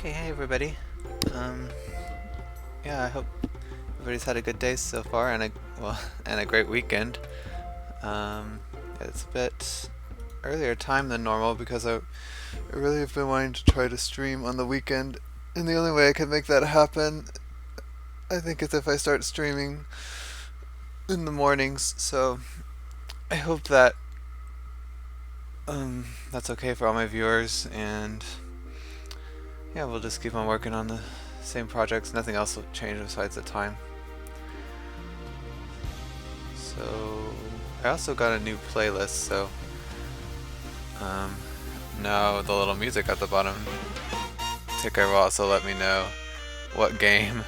Okay, hey everybody. Um, yeah, I hope everybody's had a good day so far and and a great weekend. It's a bit earlier time than normal because I really have been wanting to try to stream on the weekend, and the only way I can make that happen, I think, is if I start streaming in the mornings. So I hope that that's okay for all my viewers, and yeah, we'll just keep on working on the same projects. Nothing else will change besides the time. So I also got a new playlist, so um, now the little music at the bottom ticker will also let me know what game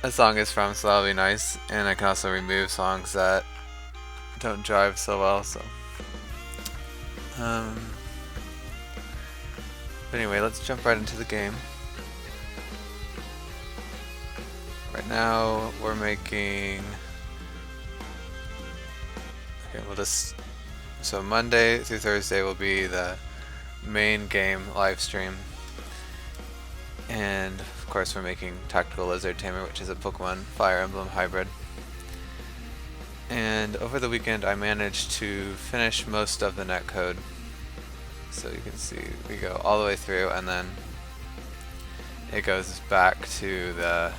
a song is from, so that'll be nice. And I can also remove songs that don't drive so well. So, um, but anyway, let's jump right into the game. Right now we're making. Okay, we'll just. So Monday through Thursday will be the main game live stream, and of course we're making Tactical Lizard Tamer, which is a Pokemon Fire Emblem hybrid. And over the weekend I managed to finish most of the netcode. So you can see we go all the way through, and then it goes back to the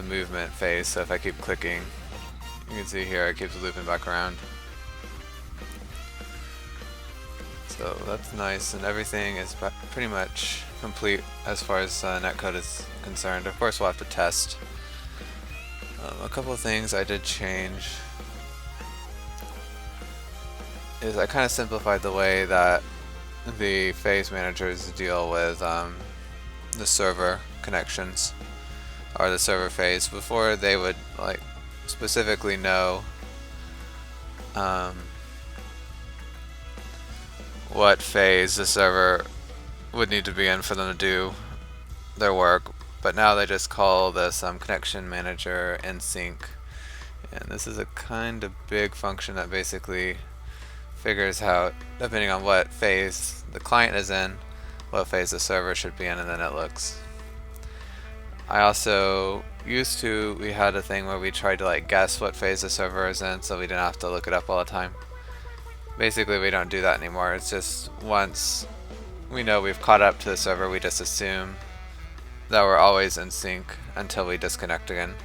movement phase. So if I keep clicking, you can see here it keeps looping back around. So that's nice, and everything is pretty much complete as far as netcode is concerned. Of course, we'll have to test. A couple of things I did change is I kind of simplified the way that the phase managers deal with the server connections, or the server phase. Before, they would like specifically know what phase the server would need to be in for them to do their work, but now they just call this connection manager in sync, and this is a kind of big function that basically figures out, depending on what phase the client is in, what phase the server should be in, and then it looks. I also we had a thing where we tried to like guess what phase the server is in, so we didn't have to look it up all the time. Basically, we don't do that anymore. It's just once we know we've caught up to the server, we just assume that we're always in sync until we disconnect again.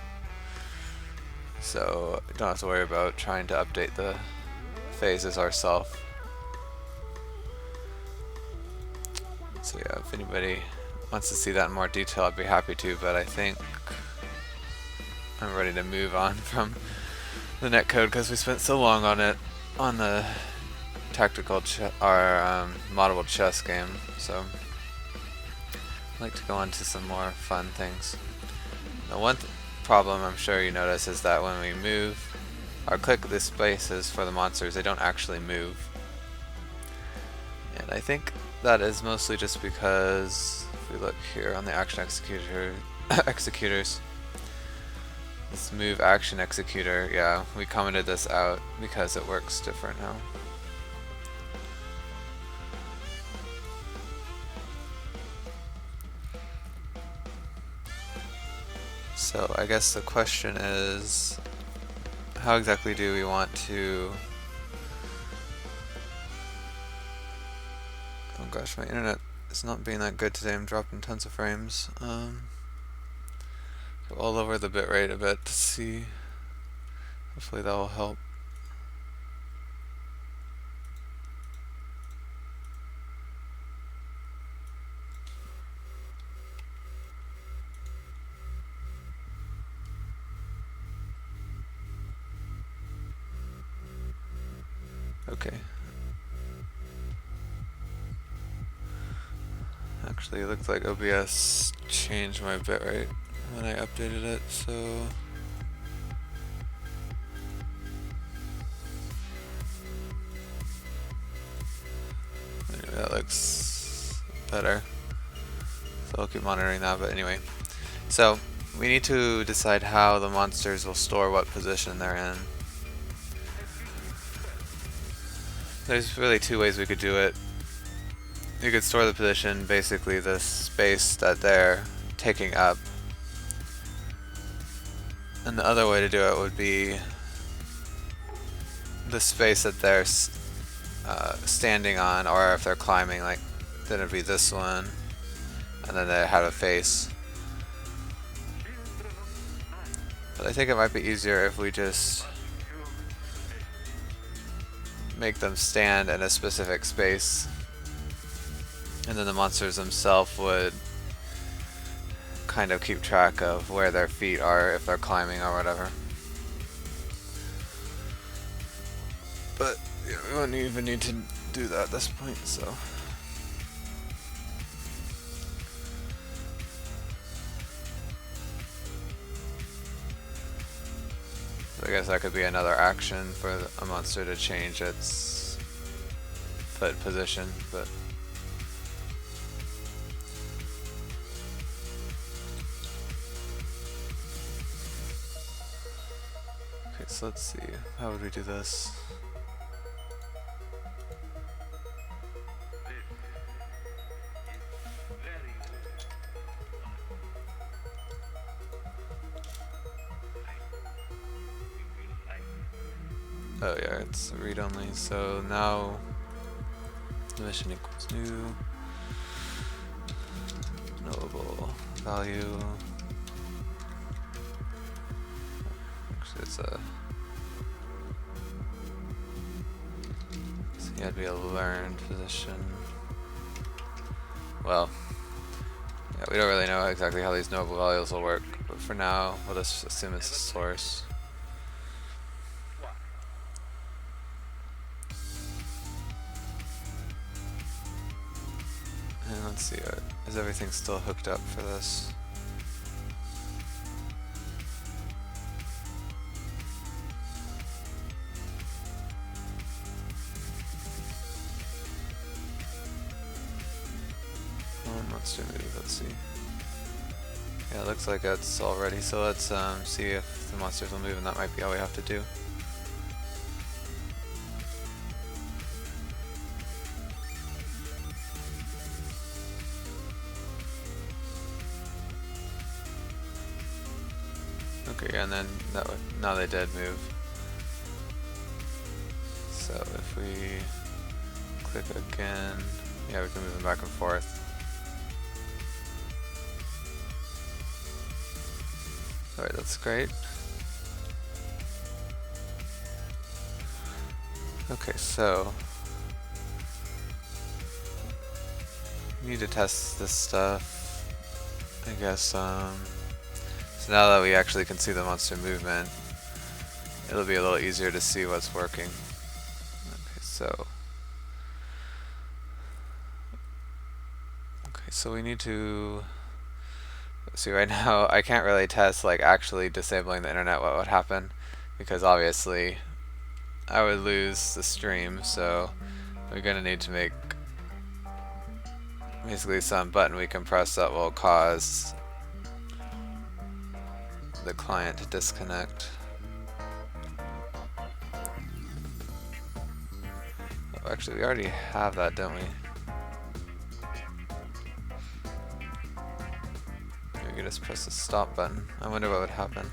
So don't have to worry about trying to update the phases ourselves. So yeah, if anybody wants to see that in more detail, I'd be happy to, but I think I'm ready to move on from the netcode because we spent so long on it on the tactical moddable chess game. So I'd like to go on to some more fun things. The one problem I'm sure you notice is that when we move or click the spaces for the monsters, they don't actually move. And I think that is mostly just because if we look here on the action executors, this move action executor, yeah, we commented this out because it works different now. So I guess the question is, how exactly do we want to... Oh gosh, my internet is not being that good today. I'm dropping tons of frames. Go all over the bitrate a bit to see. Hopefully that will help. Okay. Actually, it looks like OBS changed my bitrate when I updated it, so... Anyway, that looks better. So I'll keep monitoring that, but anyway. So, we need to decide how the monsters will store what position they're in. There's really two ways we could do it. you could store the position, basically the space that they're taking up. And the other way to do it would be the space that they're standing on, or if they're climbing, like then it'd be this one, and then they have a face. But I think it might be easier if we just make them stand in a specific space, and then the monsters themselves would kind of keep track of where their feet are if they're climbing or whatever. But you know, we wouldn't even need to do that at this point, so. I guess that could be another action for a monster to change its foot position, but okay, so let's see, how would we do this? Oh yeah, it's read only, so now the mission equals new knowable value. Actually it's a, so you had to be a learned position. Well, yeah, we don't really know exactly how these knowable values will work, but for now we'll just assume it's the source. And let's see, is everything still hooked up for this? Monster move, let's see. Yeah, it looks like it's all ready, so let's see if the monsters will move, and that might be all we have to do. Okay, and then now they did move. So if we click again, yeah, we can move them back and forth. Alright, that's great. Okay, so we need to test this stuff, I guess. So now that we actually can see the monster movement, it'll be a little easier to see what's working. Okay, so we need to see. Right now I can't really test like actually disabling the internet what would happen, because obviously I would lose the stream, so we're gonna need to make basically some button we can press that will cause the client to disconnect. Oh, actually we already have that, don't we? We could just press the stop button. I wonder what would happen.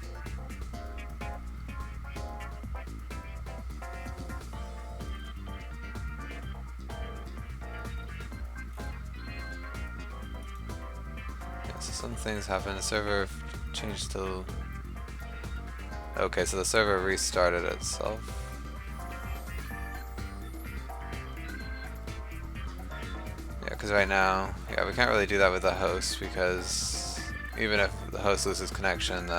Yeah, so some things happen. The server changed to... Okay, so the server restarted itself. Yeah, because right now, yeah, we can't really do that with the host, because even if the host loses connection,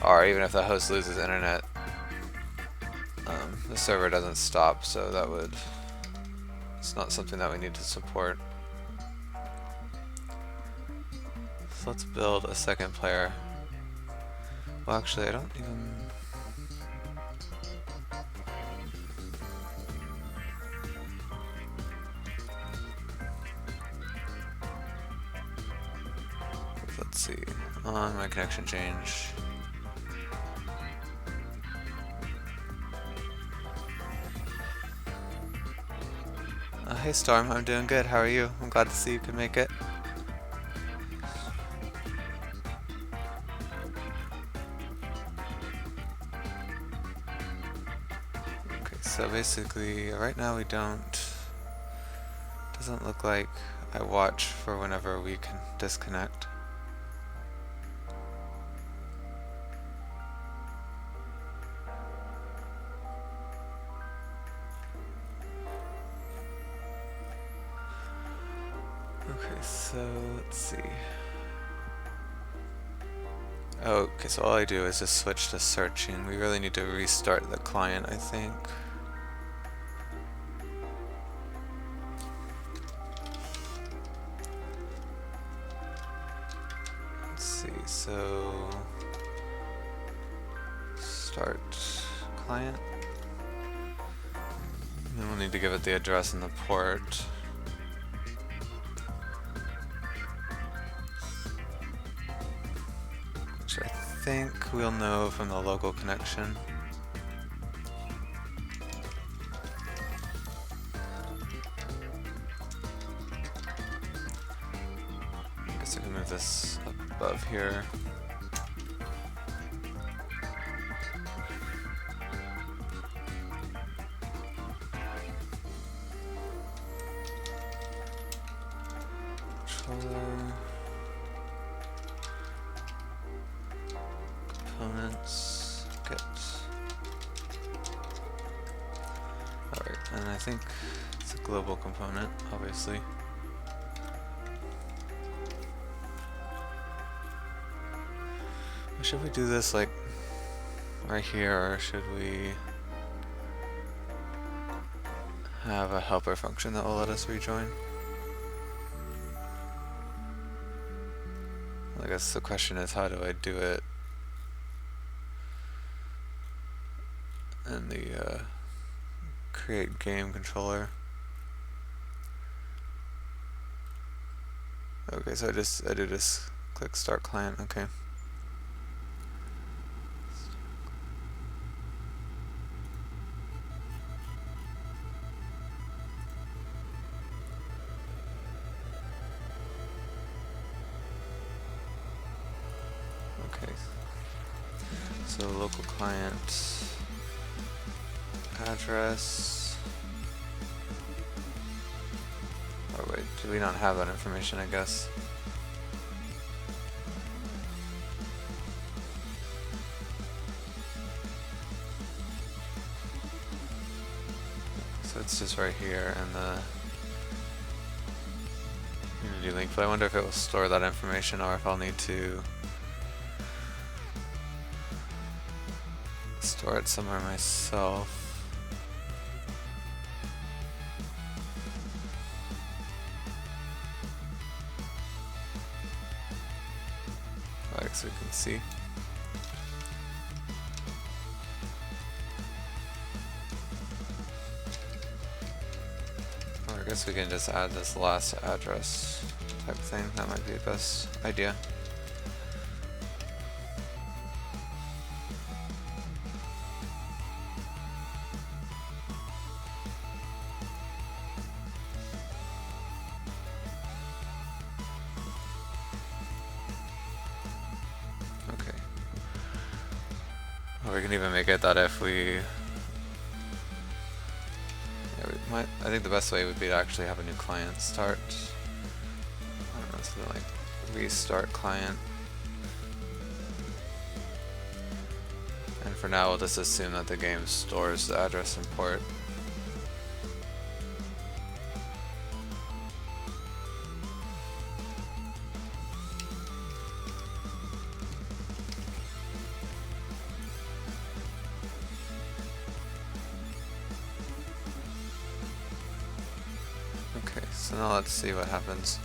or even if the host loses internet, the server doesn't stop, so that would... It's not something that we need to support. So let's build a second player. Well, actually, I don't even... Let's see. On my connection change. Hey Storm, I'm doing good. How are you? I'm glad to see you could make it. Okay, so basically, right now we don't. Doesn't look like I watch for whenever we can disconnect. Okay, so let's see. Oh, okay, so all I do is just switch to searching. We really need to restart the client, I think. Let's see, so start client. And then we'll need to give it the address and the port. Which I think we'll know from the local connection. I guess I can move this up above here. Controller. Components. Get. Alright, and I think it's a global component, obviously. Should we do this like right here, or should we have a helper function that will let us rejoin? I guess the question is, how do I do it in the create game controller? Okay, so I do just click start client. Okay. Okay. So local client address. Oh wait, do we not have that information, I guess? So it's just right here in the Unity link, but I wonder if it will store that information or if I'll need to store it somewhere myself. Like, so we can see. Or I guess we can just add this last address type thing. That might be the best idea. Or we can even make it that if we might, I think the best way would be to actually have a new client start. I don't know, something like restart client. And for now, we'll just assume that the game stores the address and port. Okay, so now let's see what happens.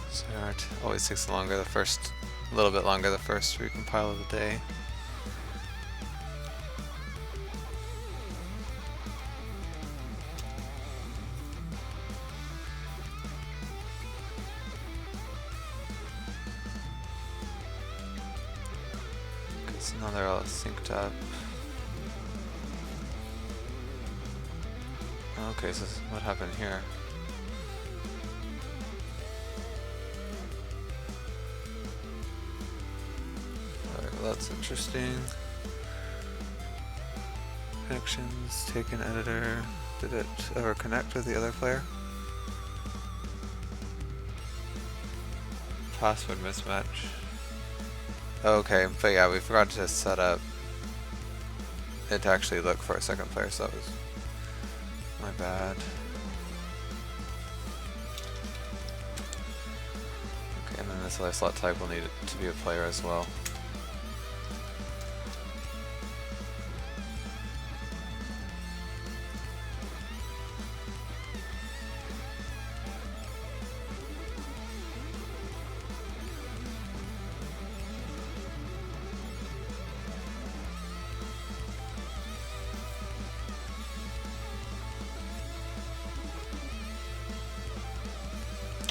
So it always takes a little bit longer the first recompile of the day. So now they're all synced up. Okay, so what happened here? Alright, well that's interesting. Connections, take an editor. Did it ever connect with the other player? Password mismatch. Okay, but yeah, we forgot to set up it to actually look for a second player, so that was my bad. Okay, and then this other slot type will need it to be a player as well.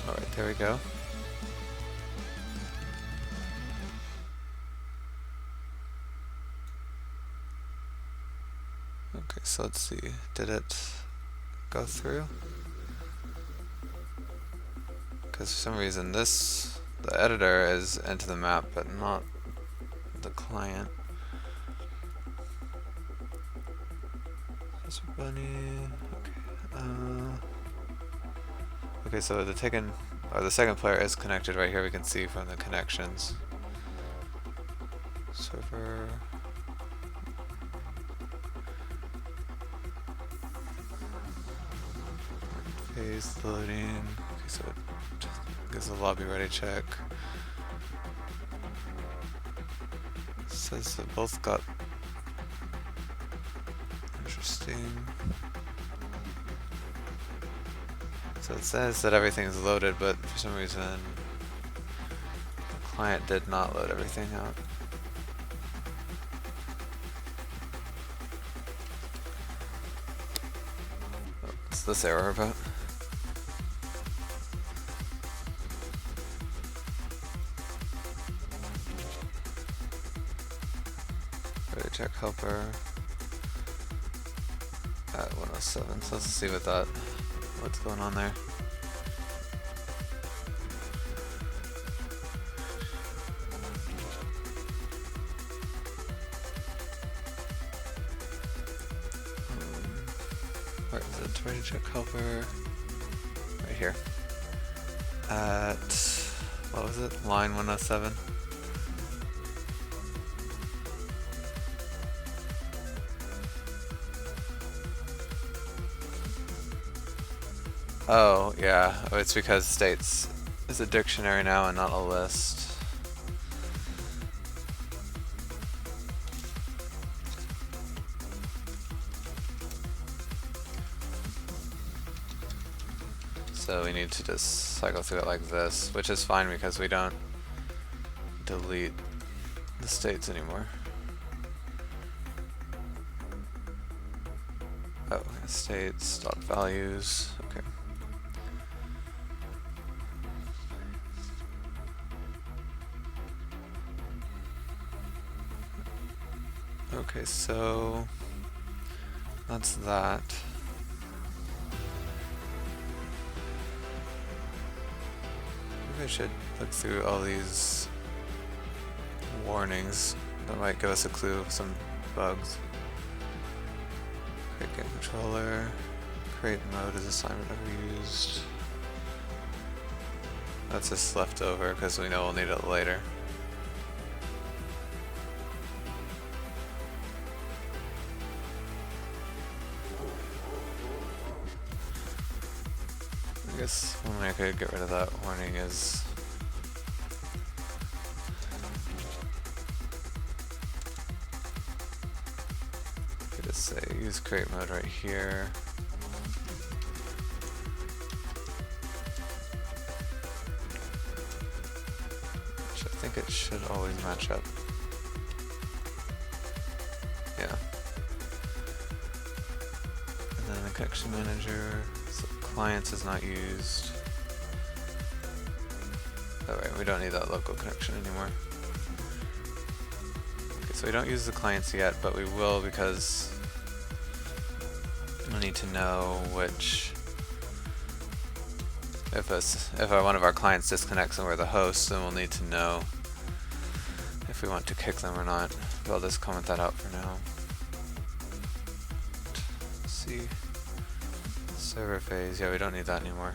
Alright, there we go. Okay, so let's see. Did it go through? Because for some reason the editor is into the map, but not the client. Just bunny. Okay. Okay, so the second player is connected right here. We can see from the connections. Server. Phase loading. Okay, so it gives the lobby ready check. It says that both got interesting. So it says that everything's loaded, but for some reason the client did not load everything out. What's this error about? Ready check helper at 107. So let's see what's going on there. Where is it? Ready check helper. Right here. At, what was it? Line 107. Oh, yeah. Oh, it's because states is a dictionary now and not a list. So we need to just cycle through it like this, which is fine because we don't delete the states anymore. Oh, states dot values. Okay. Okay, so that's that. Maybe I should look through all these warnings that might give us a clue of some bugs. Create game controller. Create mode is assignment never used. That's just left over because we know we'll need it later. I guess one way I could get rid of that warning is I could just say use create mode right here. Which I think it should always match up. Yeah. And then the connection manager. So clients is not used. Alright, we don't need that local connection anymore. Okay, So we don't use the clients yet, but we will because we need to know which. If one of our clients disconnects and we're the host, then we'll need to know if we want to kick them or not. But I'll just comment that out for now. Let's see. Server phase. Yeah, we don't need that anymore.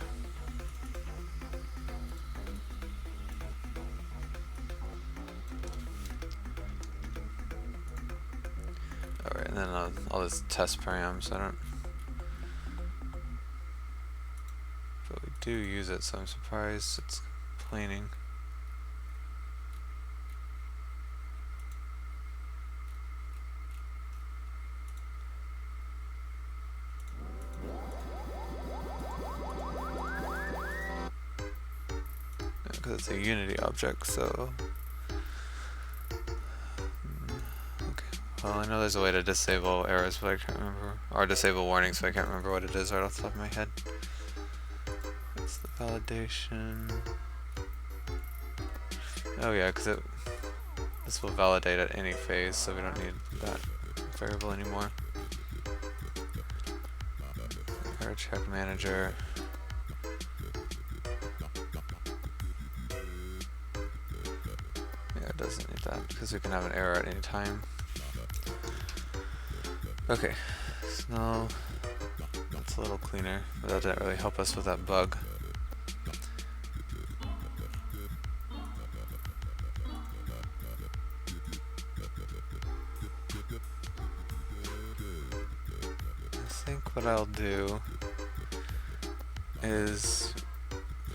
Alright, and then I'll just test params. But we do use it, so I'm surprised it's complaining. Because it's a Unity object, so... Okay, well I know there's a way to disable errors, but I can't remember. Or disable warnings, but I can't remember what it is right off the top of my head. That's the validation. Oh yeah, because this will validate at any phase, so we don't need that variable anymore. Error check manager. Yeah, it doesn't need that because we can have an error at any time. Okay, so now that's a little cleaner, but that didn't really help us with that bug. I think what I'll do is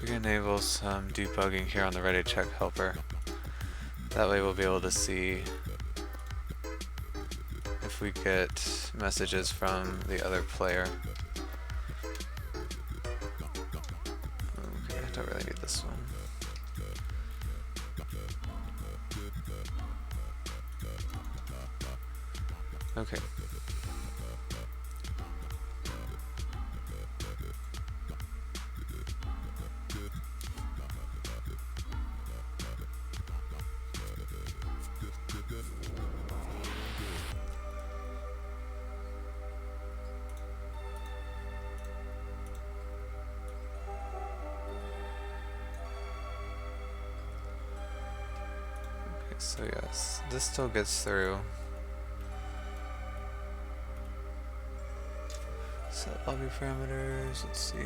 we can enable some debugging here on the ready check helper. That way we'll be able to see if we get messages from the other player. Okay, I don't really need this one. Okay. So yes, this still gets through. Set lobby parameters, let's see.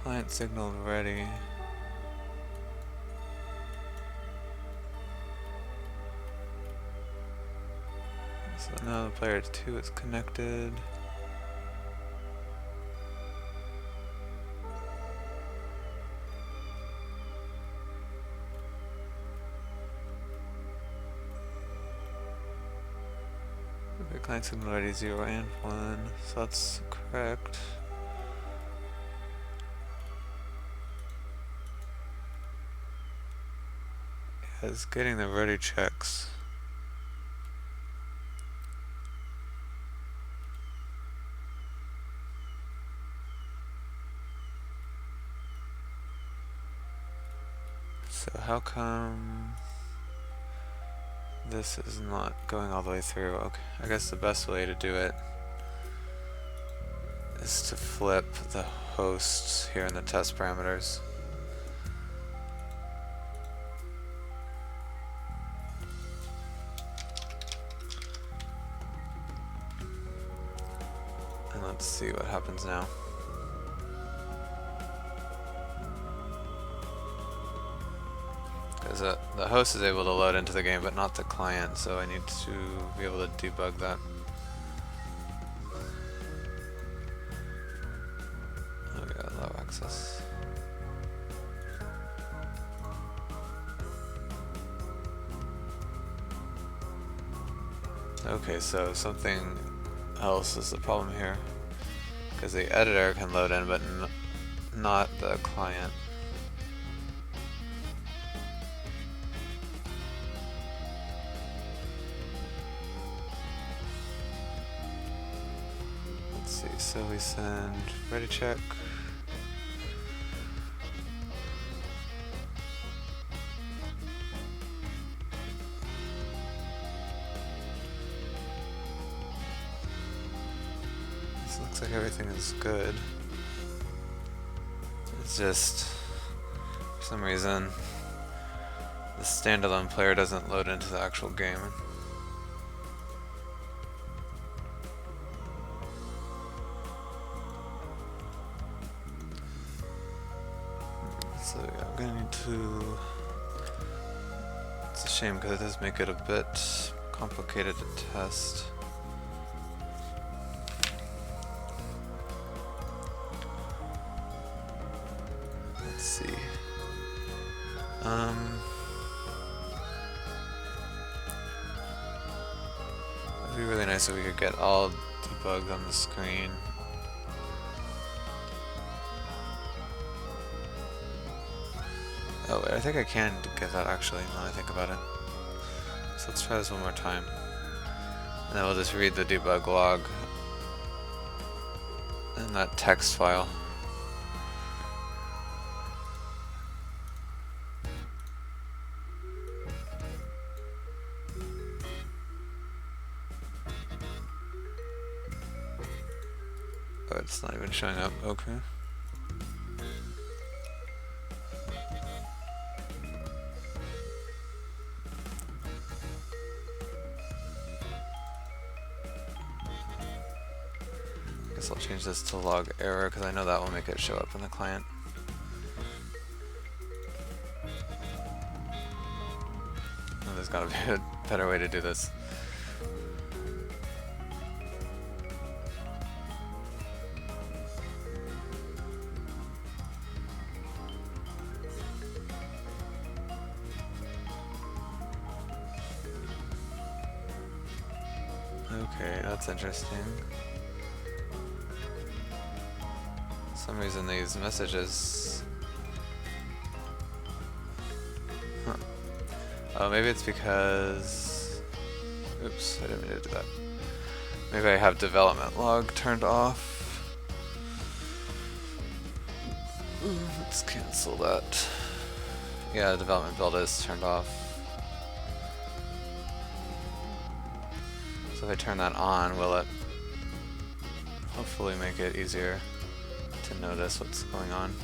Client signal ready. So now the player 2 is connected. Okay, client signal ready 0 and 1, so that's correct. Yeah, it's getting the ready checks. So how come this is not going all the way through? Okay, I guess the best way to do it is to flip the hosts here in the test parameters. And let's see what happens now. Because the host is able to load into the game, but not the client, so I need to be able to debug that. Oh yeah, allow access. Okay, so something else is the problem here. Because the editor can load in, but not the client. So we send ready check. Looks like everything is good. It's just, for some reason, the standalone player doesn't load into the actual game. So yeah, I'm gonna need to... It's a shame because it does make it a bit complicated to test. Let's see. It'd be really nice if we could get all debugs on the screen. Oh wait, I think I can get that actually, now that I think about it. So let's try this one more time. And then we'll just read the debug log in that text file. Oh, it's not even showing up, okay. Guess I'll change this to log error because I know that will make it show up in the client. Oh, there's gotta be a better way to do this. Okay, that's interesting. For some reason these messages... Huh. Oh, maybe it's because... Oops, I didn't mean to do that. Maybe I have development log turned off. Let's cancel that. Yeah, the development build is turned off. So if I turn that on, will it hopefully make it easier to notice what's going on?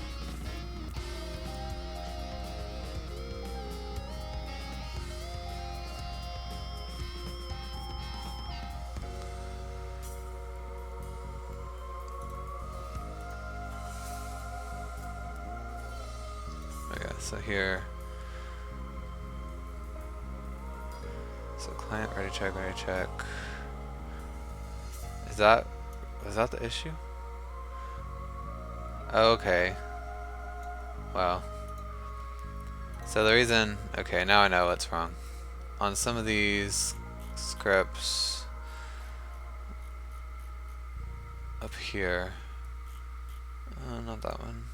Okay, so here. So client ready check, ready check. Was that the issue? Oh, okay. Wow. So the reason, okay, now I know what's wrong. On some of these scripts up here, not that one.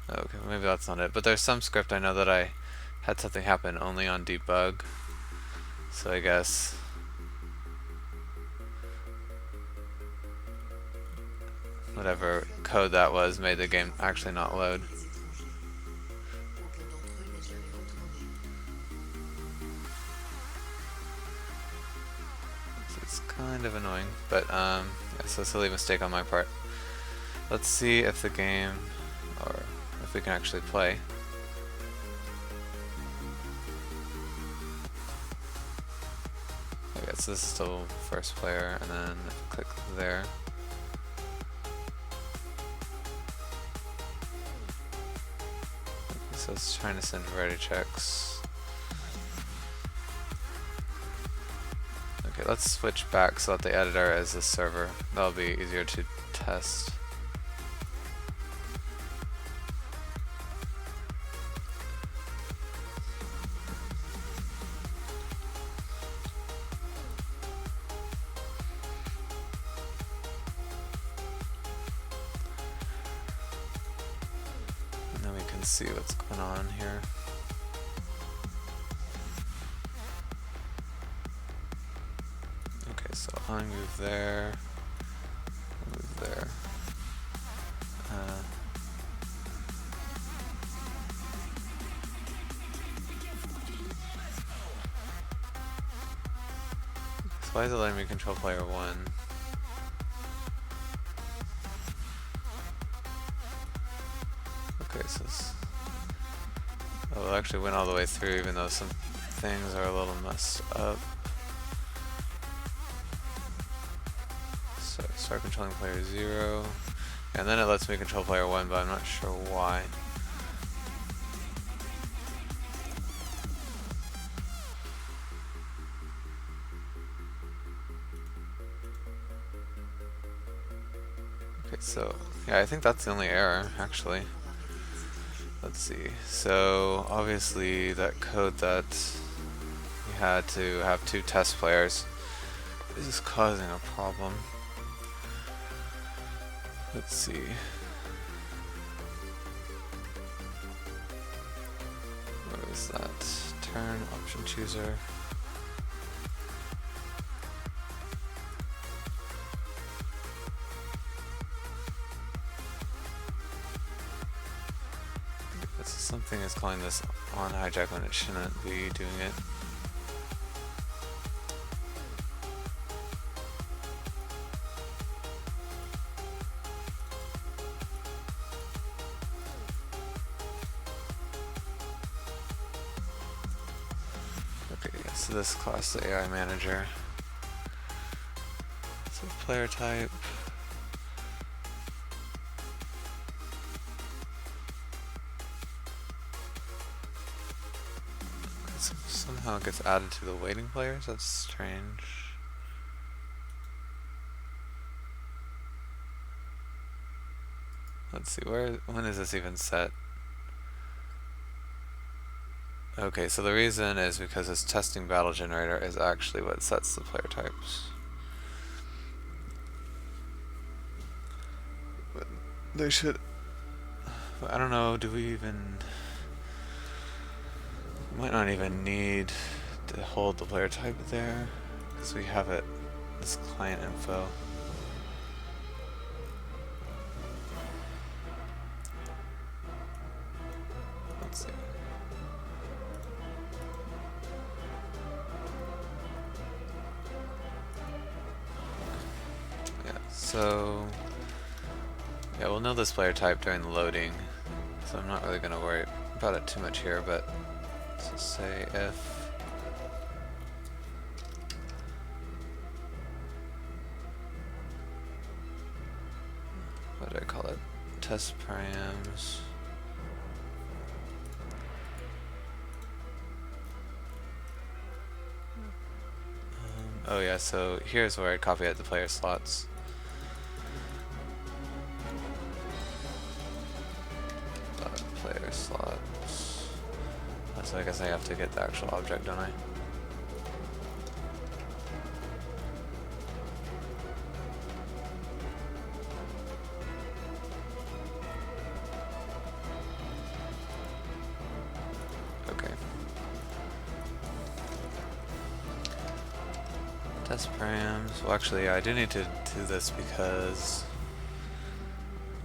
Okay, maybe that's not it. But there's some script I know that I had something happen only on debug. So I guess whatever code that was made the game actually not load. So it's kind of annoying, but yeah, so silly mistake on my part. Let's see if the game, or if we can actually play. Okay, so this is still first player, and then click there. Okay, so it's trying to send ready checks. Okay, let's switch back so that the editor is the server. That'll be easier to test. See what's going on here. Okay, so I move there, move there. So why is it letting me control player 1? Okay, so oh, it actually went all the way through, even though some things are a little messed up. So start controlling player 0, and then it lets me control player 1, but I'm not sure why. Okay, so yeah, I think that's the only error, actually. Let's see. So obviously that code that we had to have 2 test players is causing a problem. Let's see. Where is that? Turn, option chooser. Something is calling this on hijack when it shouldn't be doing it. Okay, so this class, the AI manager. So player type. Somehow it gets added to the waiting players. That's strange. Let's see, when is this even set? Okay, so the reason is because this testing battle generator is actually what sets the player types. But they should, I don't know, do we even, we might not even need to hold the player type there, because we have it, this client info. Let's see. Yeah, so yeah, we'll know this player type during the loading, so I'm not really going to worry about it too much here, but let's just say if what do I call it? Test params. Oh yeah, so here's where I copy out the player slots. Player slots. So I guess I have to get the actual object, don't I? Okay. Test params. Well, actually, I do need to do this because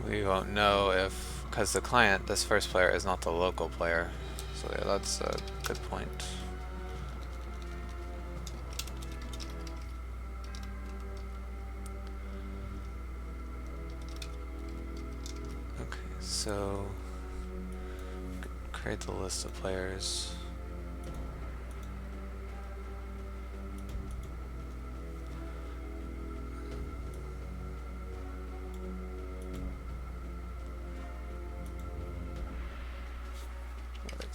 we won't know if, because the client, this first player, is not the local player. So yeah, that's a good point. Okay, so create the list of players.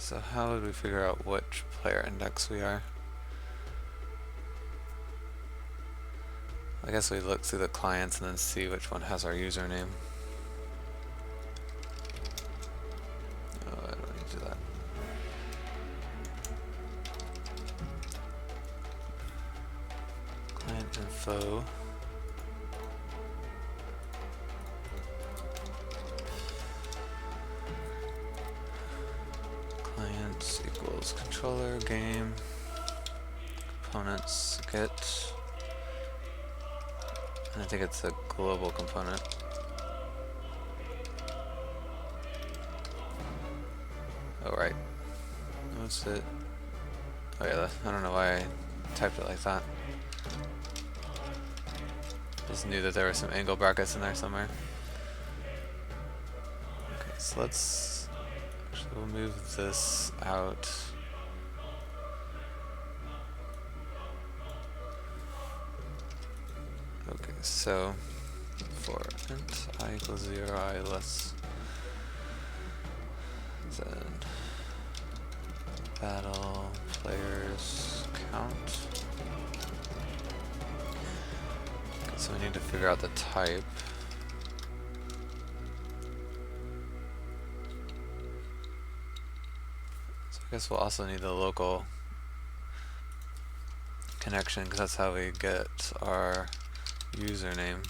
So how would we figure out which player index we are? I guess we look through the clients and then see which one has our username. Oh, I don't need to do that. Client info. Clients equals controller game components get, and I think it's a global component. Oh right, what's it? Oh yeah, I don't know why I typed it like that. just knew that there were some angle brackets in there somewhere. Okay, so we'll move this out. Okay, so for int I equals 0, I less than battle players count. Okay, so we need to figure out the type. So I guess we'll also need the local connection, because that's how we get our username.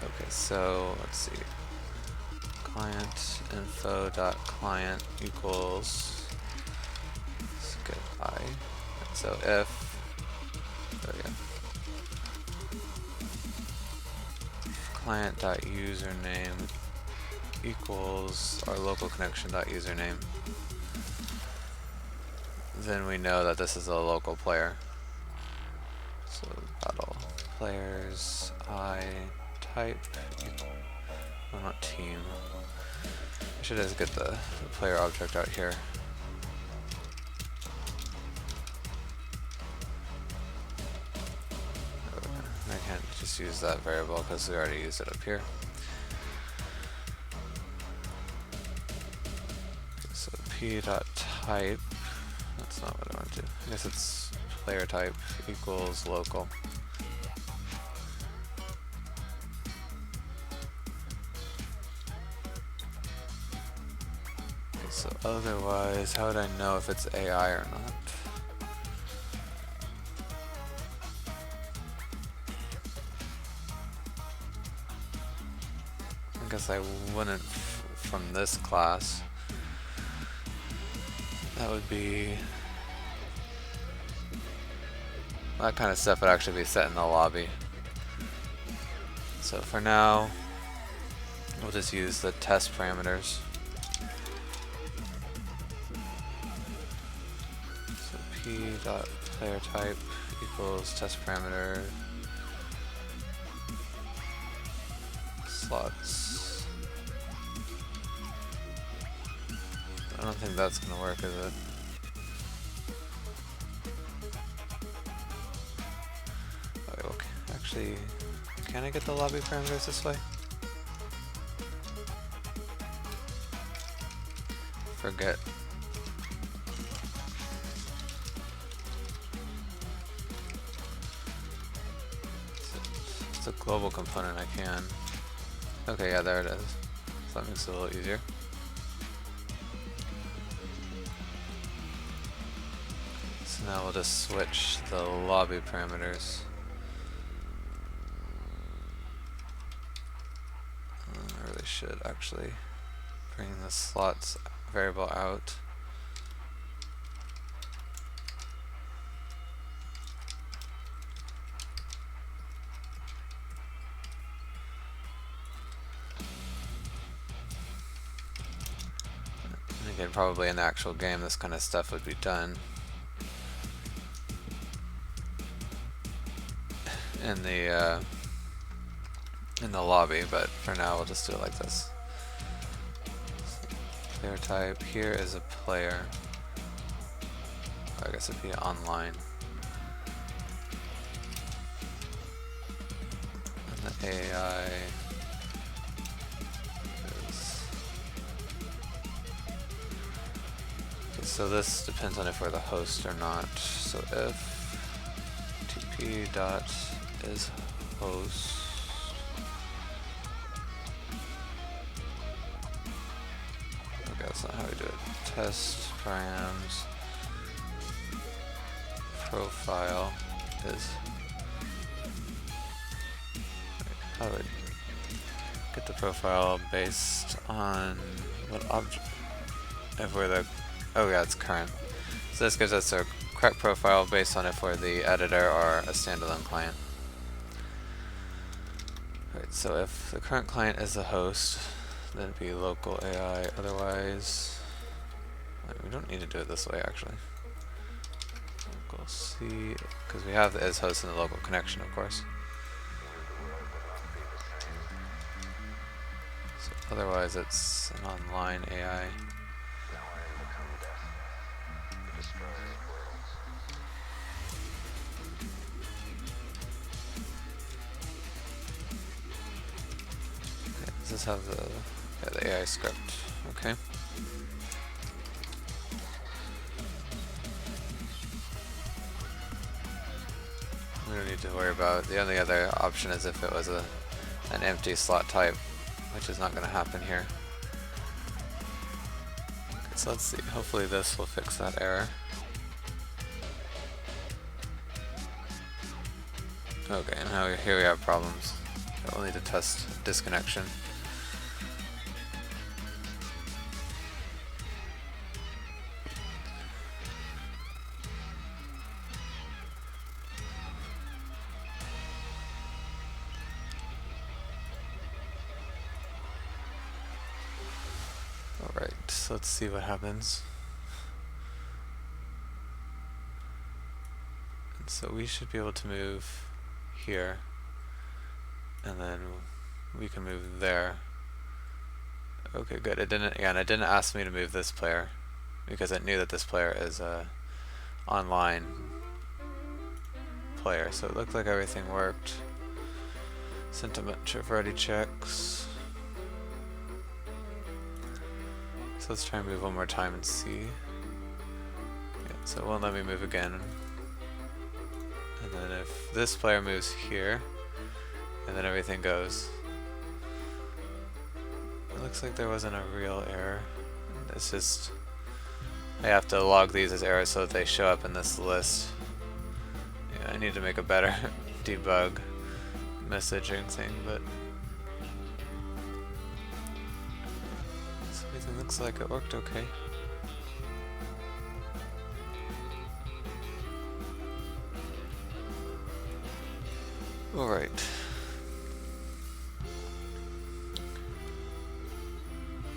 Okay, so let's see. Client info dot client equals, let's get I. So if, there we go. Client dot username equals our local connection dot username, then we know that this is a local player. So battle players I type equal, oh, not team. I should just get the player object out here. Okay. I can't just use that variable because we already used it up here. Okay, so p.type, that's not what I want to do. I guess it's player type equals local. So otherwise, how would I know if it's AI or not? I guess I wouldn't from this class. That would be... that kind of stuff would actually be set in the lobby. So for now, we'll just use the test parameters. P.player type equals test parameter slots. I don't think that's gonna work, is it? Okay, actually, can I get the lobby parameters this way? Forget. It's a global component, I can. Okay, yeah, there it is. So that makes it a little easier. So now we'll just switch the lobby parameters. I really should actually bring the slots variable out. Again, probably in the actual game this kind of stuff would be done in the lobby, but for now we'll just do it like this. Player type here is a player. I guess it'd be online. And the AI is... okay, so this depends on if we're the host or not. So if tp dot is host, okay, that's not how we do it. Test params profile is, how do I get the profile based on what object, if we're the, oh yeah, it's current. So this gives us a correct profile based on if we're the editor or a standalone client. Alright, So if the current client is the host, then it'd be local AI. Otherwise, we don't need to do it this way actually. Local C, because we have the is host in the local connection, of course. So otherwise, it's an online AI. Okay, does this have the AI script? Okay. We don't need to worry about it. The only other option is if it was an empty slot type, which is not going to happen here. Okay, so let's see. Hopefully this will fix that error. Okay, and now here we have problems. We'll need to test disconnection. Alright, so let's see what happens. And so we should be able to move here, and then we can move there. Okay, good. It didn't. Again, it didn't ask me to move this player because it knew that this player is a online player. So it looked like everything worked. Sent a bunch of ready checks. So let's try and move one more time and see. Yeah, so it won't let me move again. And then if this player moves here, and then everything goes. It looks like there wasn't a real error. It's just I have to log these as errors so that they show up in this list. Yeah, I need to make a better debug messaging thing, but so everything looks like it worked okay. Alright.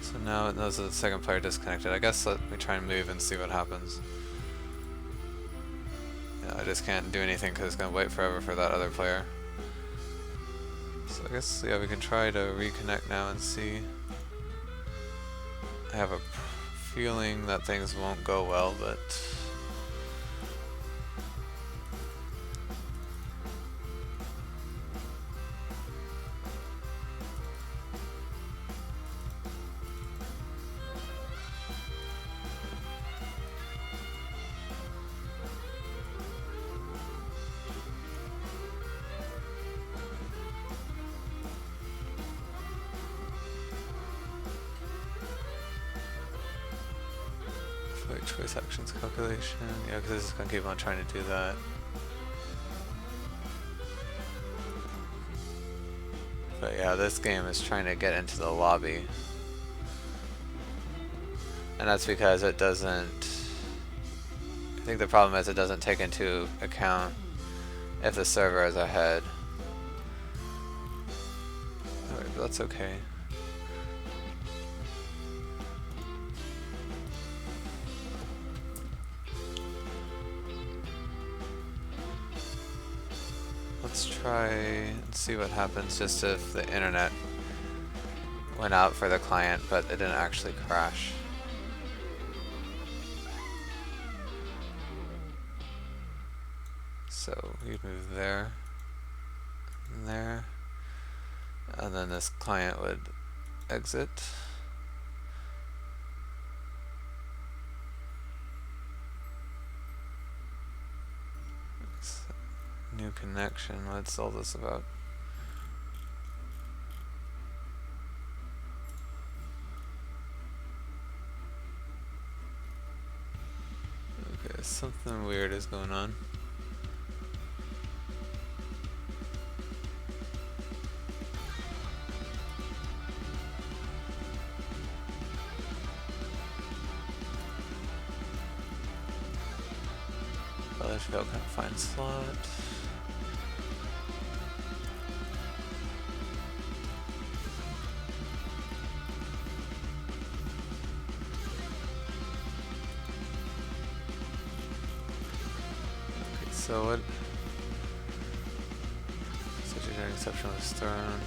So now it knows that the second player disconnected. I guess let me try and move and see what happens. Yeah, I just can't do anything because it's going to wait forever for that other player. So I guess, yeah, we can try to reconnect now and see. I have a feeling that things won't go well, but choice actions calculation. Yeah, because this is going to keep on trying to do that. But yeah, this game is trying to get into the lobby. And that's because it doesn't... I think the problem is it doesn't take into account if the server is ahead. Alright, but that's okay. Let's try and see what happens just if the internet went out for the client, but it didn't actually crash. So we'd move there, and there, and then this client would exit. New connection, what's all this about? Okay, something weird is going on. Well, I should go find slot. so what? Such an exception was thrown.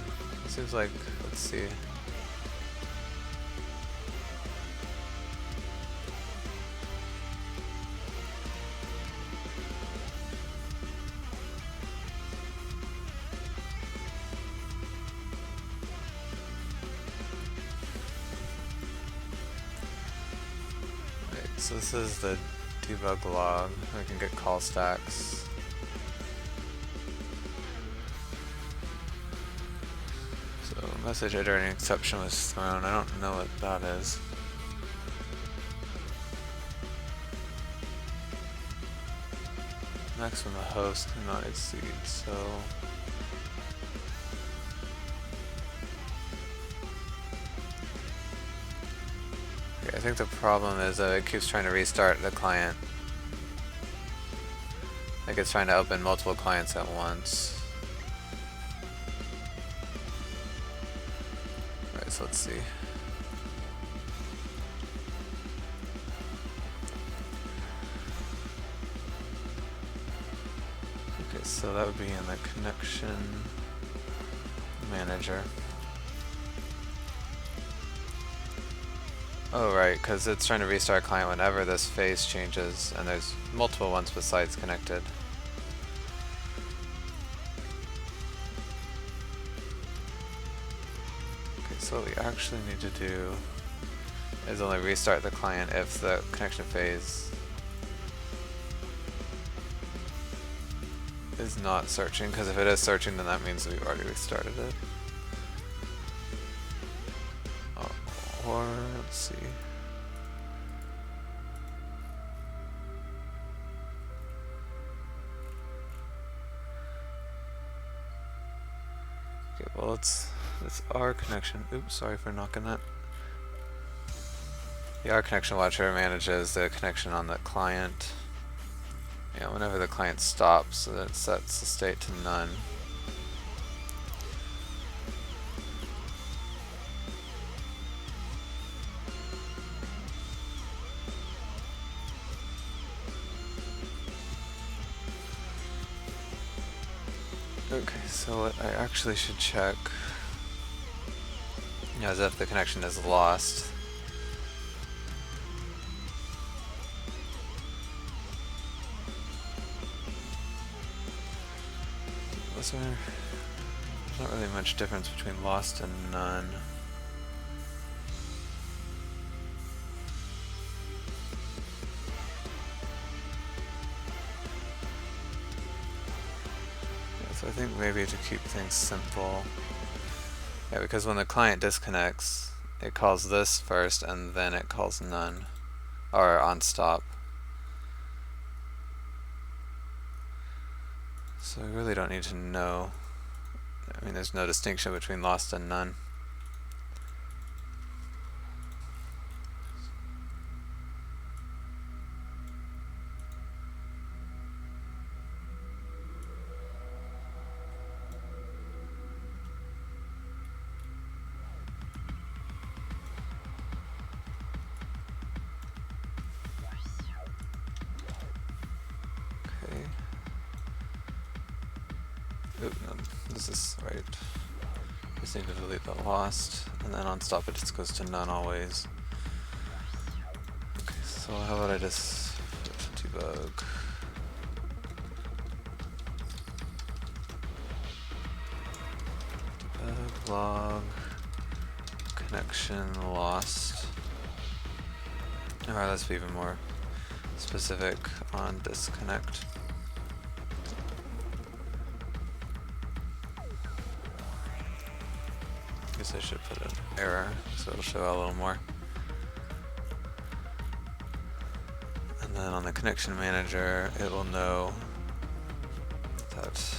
It seems like, let's see. So this is the debug log. We can get call stacks. So message iterating exception was thrown. I don't know what that is. Maximum the host cannot exceed, so I think the problem is that it keeps trying to restart the client. Like it's trying to open multiple clients at once. Alright, so let's see. Okay, so that would be in the connection manager. Oh right, because it's trying to restart client whenever this phase changes, and there's multiple ones besides connected. Okay, so what we actually need to do is only restart the client if the connection phase is not searching, because if it is searching then that means we've already restarted it. Or, let's see. Okay, well it's our connection. Oops, sorry for knocking that. The our connection watcher manages the connection on the client. Yeah, whenever the client stops, so that it sets the state to none. Okay, so what I actually should check is if the connection is lost. There's not really much difference between lost and none. So I think maybe to keep things simple, yeah, because when the client disconnects, it calls this first and then it calls none, or on stop. So we really don't need to know. I mean, there's no distinction between lost and none. Oop, no, this is right. Just need to delete the lost, and then on stop it just goes to none always. Okay, so how about I just debug. Debug log connection lost. Alright, let's be even more specific on disconnect. Guess I should put an error so it'll show out a little more. And then on the connection manager, it will know that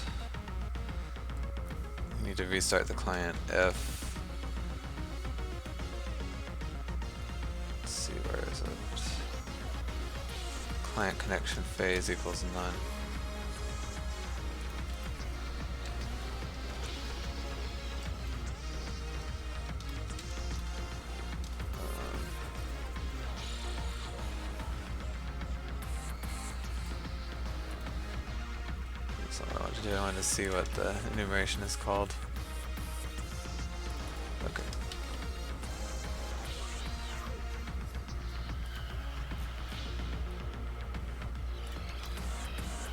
we need to restart the client if, let's see, where is it? Client connection phase equals none. what to do. I wanted to see what the enumeration is called. Okay.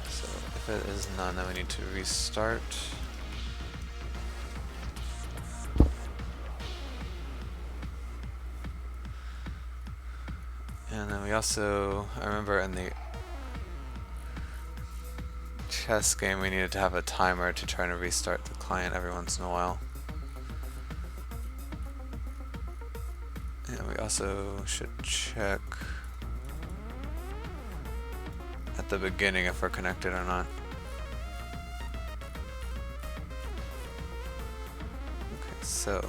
So if it is none, then we need to restart. And then we also, I remember in the chess game we needed to have a timer to try to restart the client every once in a while. And we also should check at the beginning if we're connected or not. Okay, so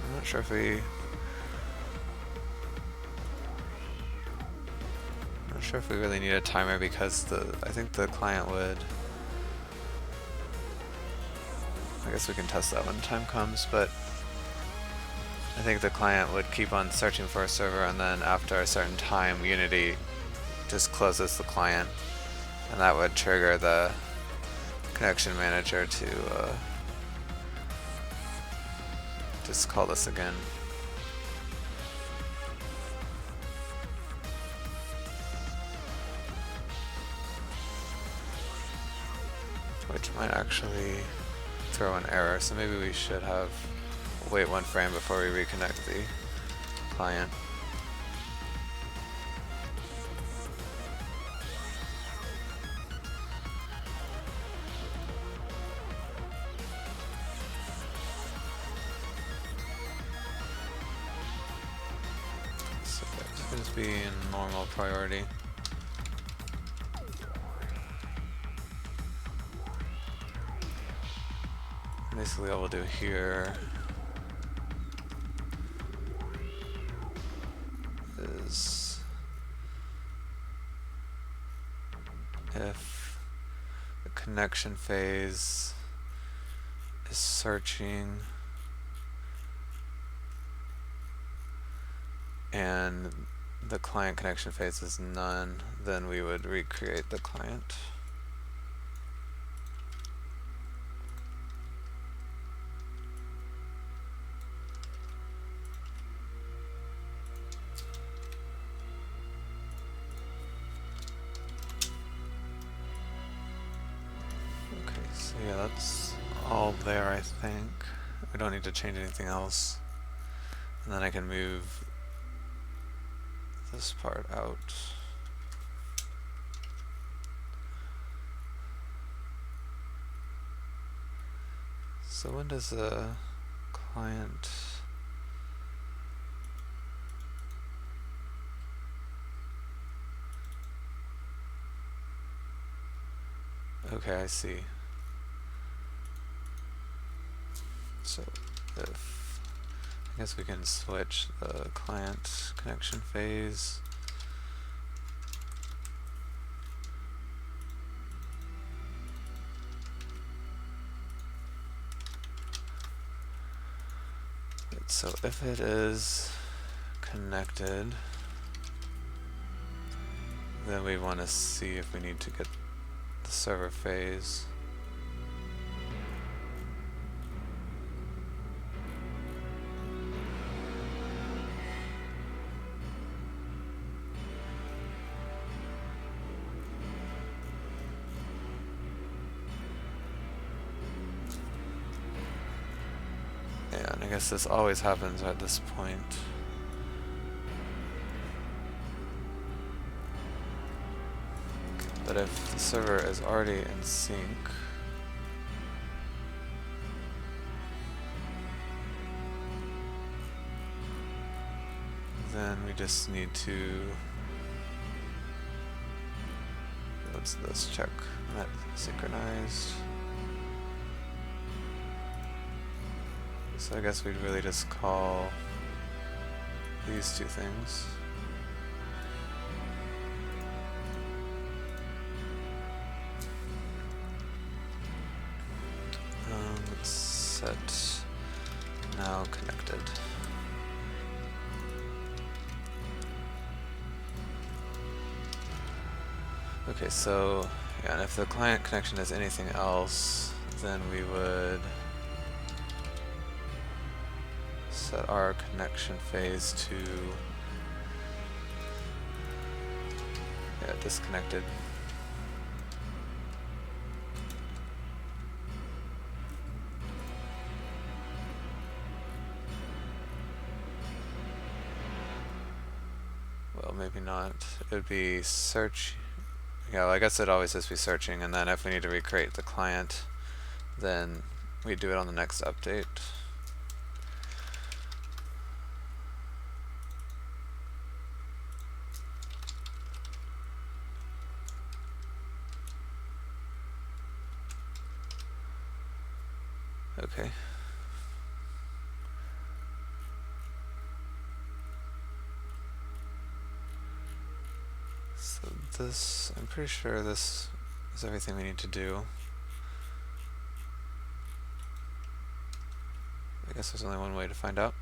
I'm not sure if we really need a timer because I think the client would. I guess we can test that when the time comes, but I think the client would keep on searching for a server, and then after a certain time, Unity just closes the client, and that would trigger the connection manager to just call this again. Which might actually throw an error, so maybe we should wait 1 frame before we reconnect the client. So that's going to be in normal priority. Basically all we'll do here is if the connection phase is searching and the client connection phase is none, then we would recreate the client. So yeah, that's all there, I think. We don't need to change anything else. And then I can move this part out. So when does the client... Okay, I see. So if I guess we can switch the client connection phase. So if it is connected, then we want to see if we need to get the server phase. And I guess this always happens at this point. But if the server is already in sync, then we just need to, what's this, check net synchronized. So I guess we'd really just call these two things. Let's set now connected. Okay, so yeah, and if the client connection is anything else, then we would set our connection phase to disconnected. Well, maybe not. It would be search. Yeah, well, I guess it always has to be searching, and then if we need to recreate the client, then we do it on the next update. Okay. So this, I'm pretty sure this is everything we need to do. I guess there's only one way to find out.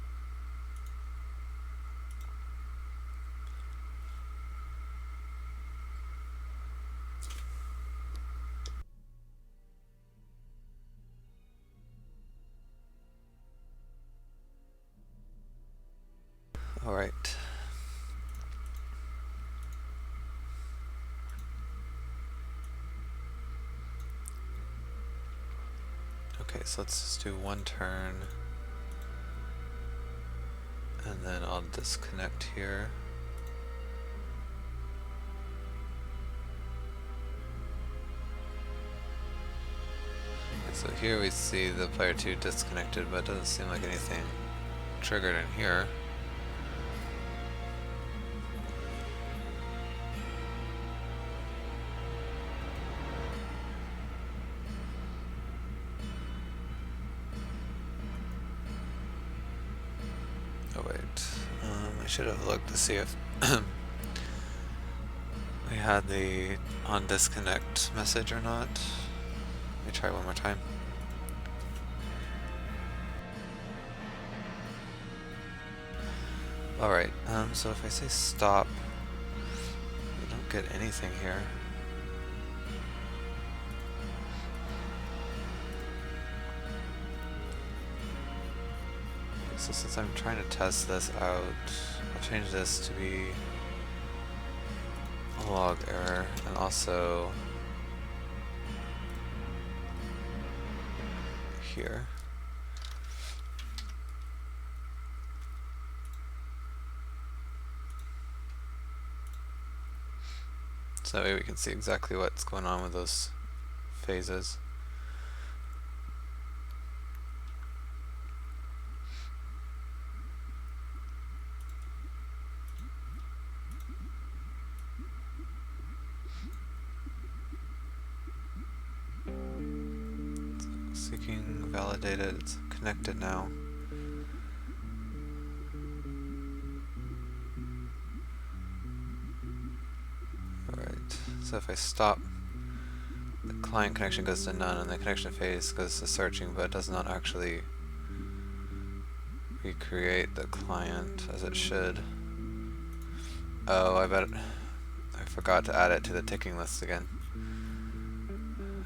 Alright. Okay, so let's just do one turn. And then I'll disconnect here. Okay, so here we see the player 2 disconnected, but it doesn't seem like anything triggered in here. Oh wait, I should have looked to see if we had the on disconnect message or not. Let me try one more time. Alright, so if I say stop, we don't get anything here. So since I'm trying to test this out, I'll change this to be a log error, and also here. So that way we can see exactly what's going on with those phases. Seeking validated, it's connected now. Alright, so if I stop, the client connection goes to none and the connection phase goes to searching, but it does not actually recreate the client as it should. Oh, I bet I forgot to add it to the ticking list again.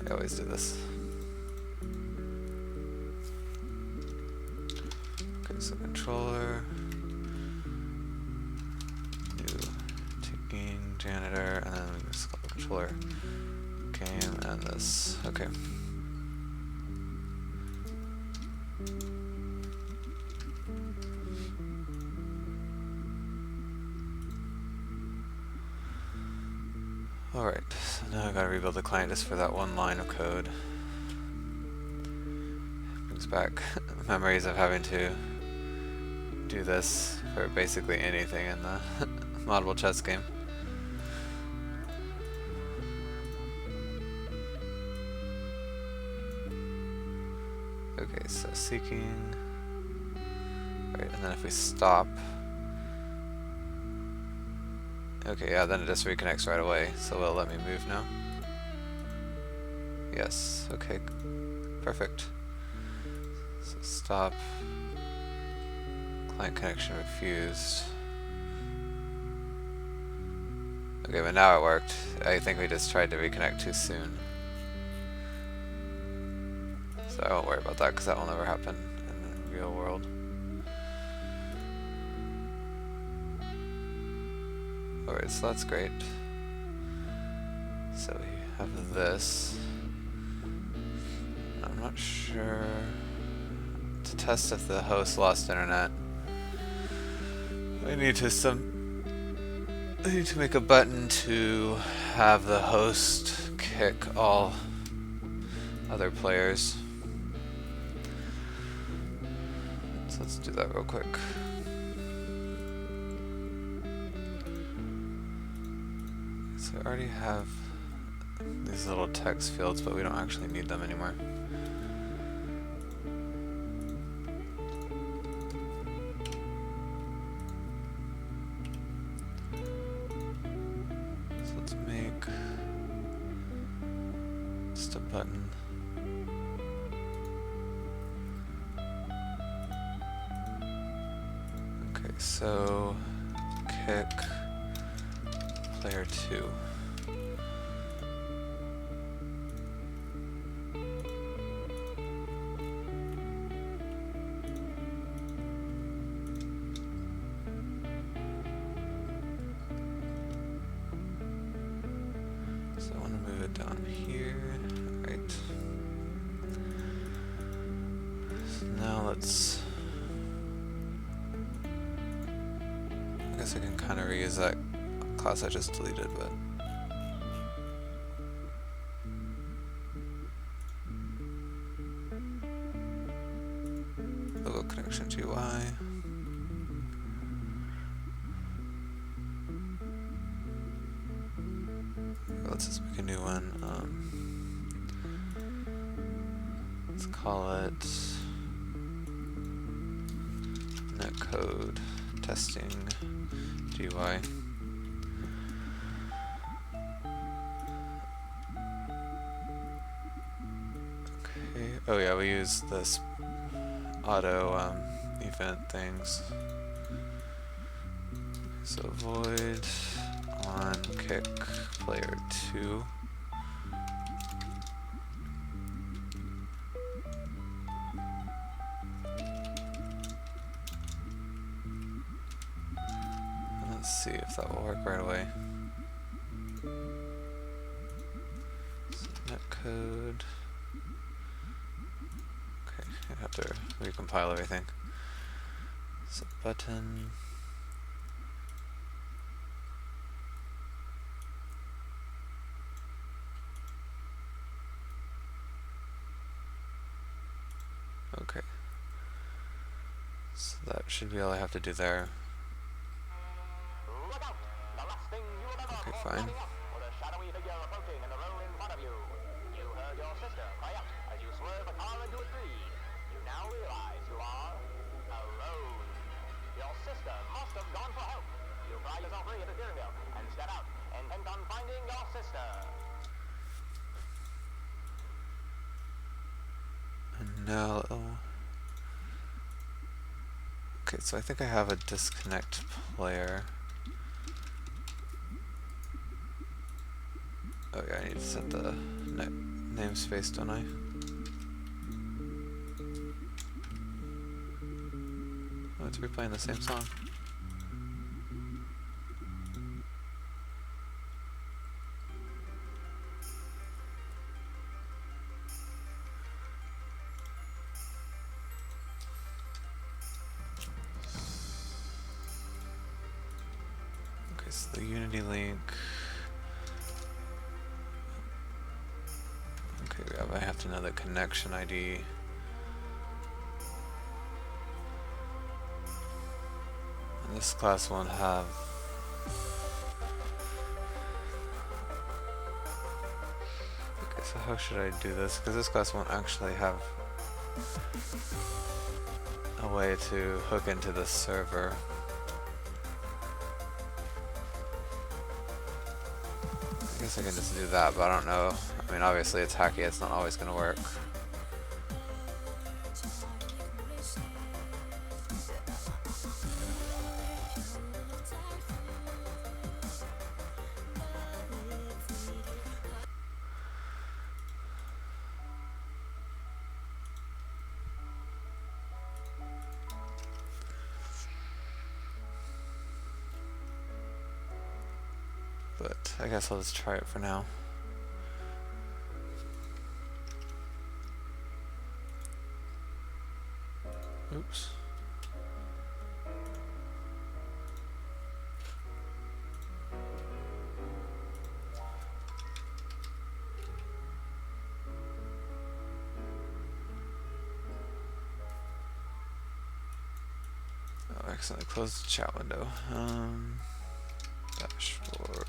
I always do this. Okay, so controller, new ticking janitor, and then we just call the controller game and this. Okay. Alright, so now I gotta rebuild the client just for that one line of code. Brings back memories of having to do this for basically anything in the moddable chess game. Okay, so seeking. Right, and then if we stop. Okay, yeah, then it just reconnects right away, so it'll let me move now. Yes, okay, perfect. So stop. Client connection refused. Okay, but now it worked. I think we just tried to reconnect too soon. So I won't worry about that because that will never happen in the real world. Alright, so that's great. So we have this. I'm not sure. To test if the host lost internet, I need to make a button to have the host kick all other players. So let's do that real quick. So I already have these little text fields, but we don't actually need them anymore. So let's make just a button. Okay, so kick player 2. So I want to move it down here, right? So now let's, I guess I can kind of reuse that class I just deleted, but logo connection GUI. Let's just make a new one. Let's call it netcode testing GUI. Okay. Oh yeah, we use this auto event things. So void on kick player 2. Let's see if that will work right away. So netcode. Okay, I have to recompile everything. So button. Okay. So that should be all I have to do there. Okay, fine. And now, okay, so I think I have a disconnect player. Oh yeah, I need to set the namespace, don't I? Oh, it's replaying the same song. Okay, so the Unity link. Okay, I have to know the connection ID. And this class won't have. Okay, so how should I do this? Because this class won't actually have a way to hook into the server. I guess I can just do that, but I don't know. I mean, obviously it's hacky, it's not always going to work. but I guess I'll just try it for now. Oops. Oh, I accidentally closed the chat window. Dashboard.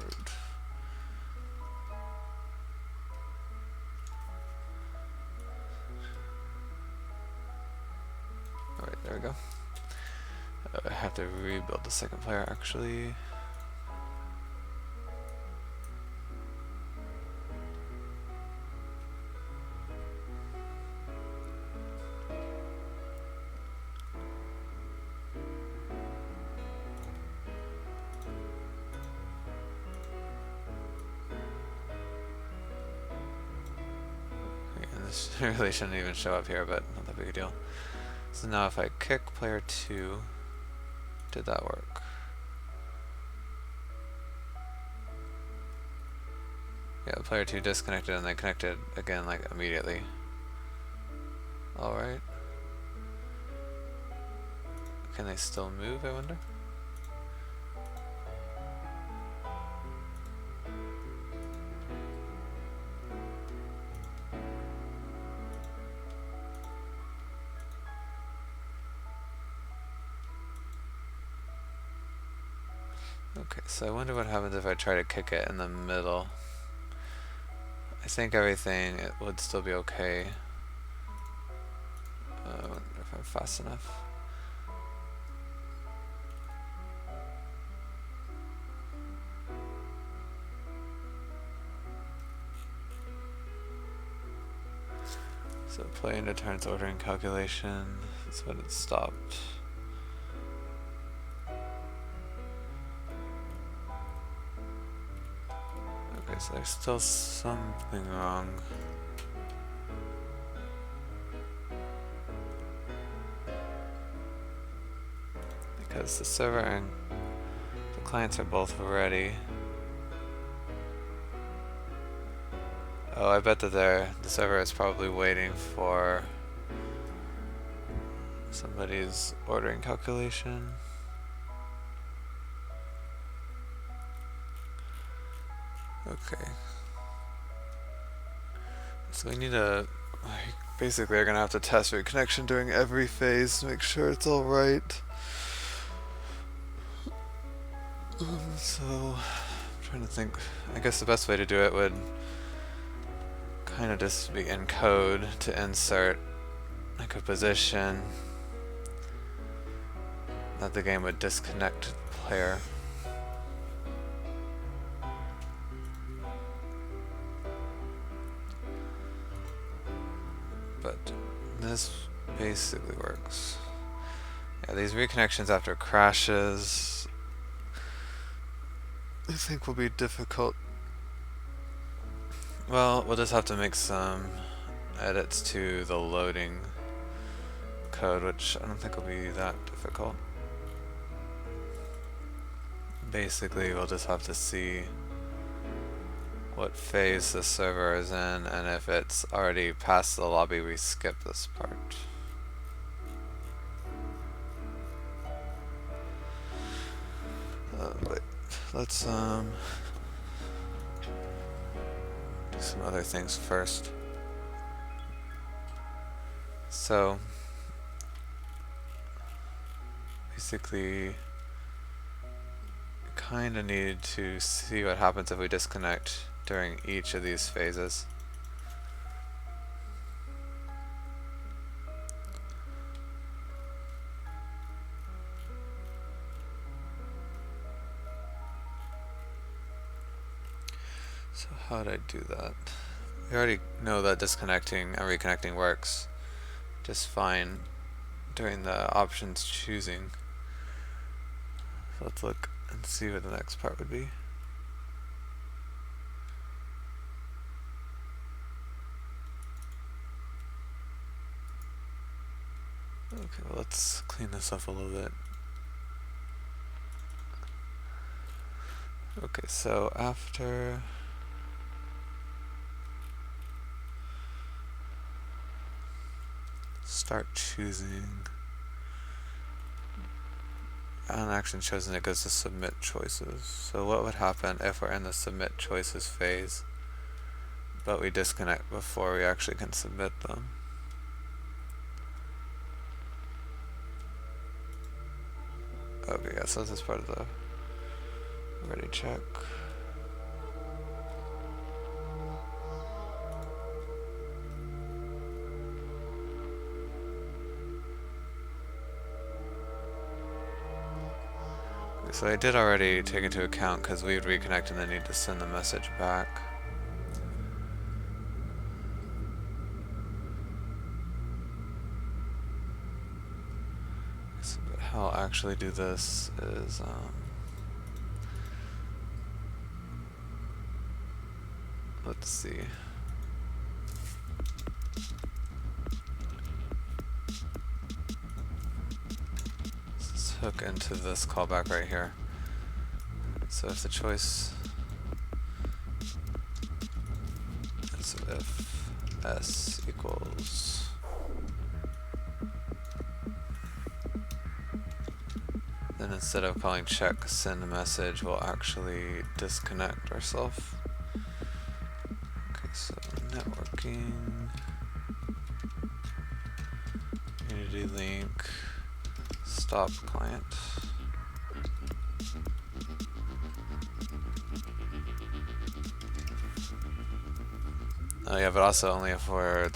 Alright, there we go. I have to rebuild the second player actually. And this really shouldn't even show up here, but not that big a deal. So now if I kick player 2, did that work? Yeah, player 2 disconnected and then connected again like immediately. Alright. Can they still move, I wonder? Okay, so I wonder what happens if I try to kick it in the middle. I think everything it would still be okay. I wonder if I'm fast enough. So play into turns ordering calculation. That's when it stopped. Okay, so there's still something wrong. Because the server and the clients are both ready. Oh, I bet that the server is probably waiting for somebody's ordering calculation. Okay. So we need to, basically are gonna have to test reconnection during every phase to make sure it's all right. So, I'm trying to think, I guess the best way to do it would kind of just be in code to insert like a position that the game would disconnect the player. But this basically works. Yeah, these reconnections after crashes I think will be difficult. Well, we'll just have to make some edits to the loading code, which I don't think will be that difficult. Basically, we'll just have to see what phase the server is in, and if it's already past the lobby, we skip this part. Wait, let's do some other things first. So basically, kind of need to see what happens if we disconnect during each of these phases. So how did I do that? We already know that disconnecting and reconnecting works just fine during the options choosing. So let's look and see what the next part would be. Okay, well, let's clean this up a little bit. Okay, so after start choosing, on action chosen, it goes to submit choices. So what would happen if we're in the submit choices phase, but we disconnect before we actually can submit them? Okay, yeah, so this is part of the ready check. Okay, so I did already take into account because we would reconnect and then need to send the message back. So, but how I'll actually do this is let's see. Let's hook into this callback right here. So if the choice is if s equals then instead of calling check send message, we'll actually disconnect ourselves. Okay, so networking, unity link, stop client. Oh yeah, but also only if we're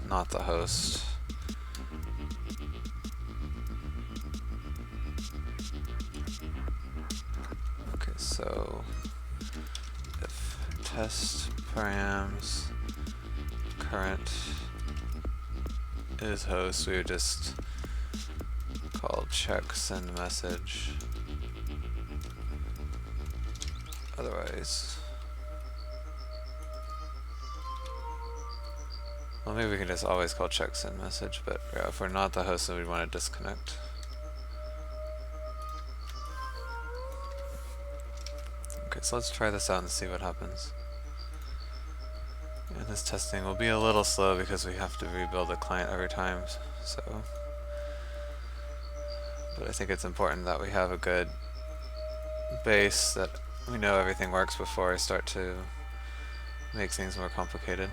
not the host. Okay, so if test params current is host, we would just call check send message. Otherwise, well, maybe we can just always call check send message, but yeah, if we're not the host, then we'd want to disconnect. Okay, so let's try this out and see what happens. And this testing will be a little slow because we have to rebuild the client every time, so. But I think it's important that we have a good base, that we know everything works before I start to make things more complicated.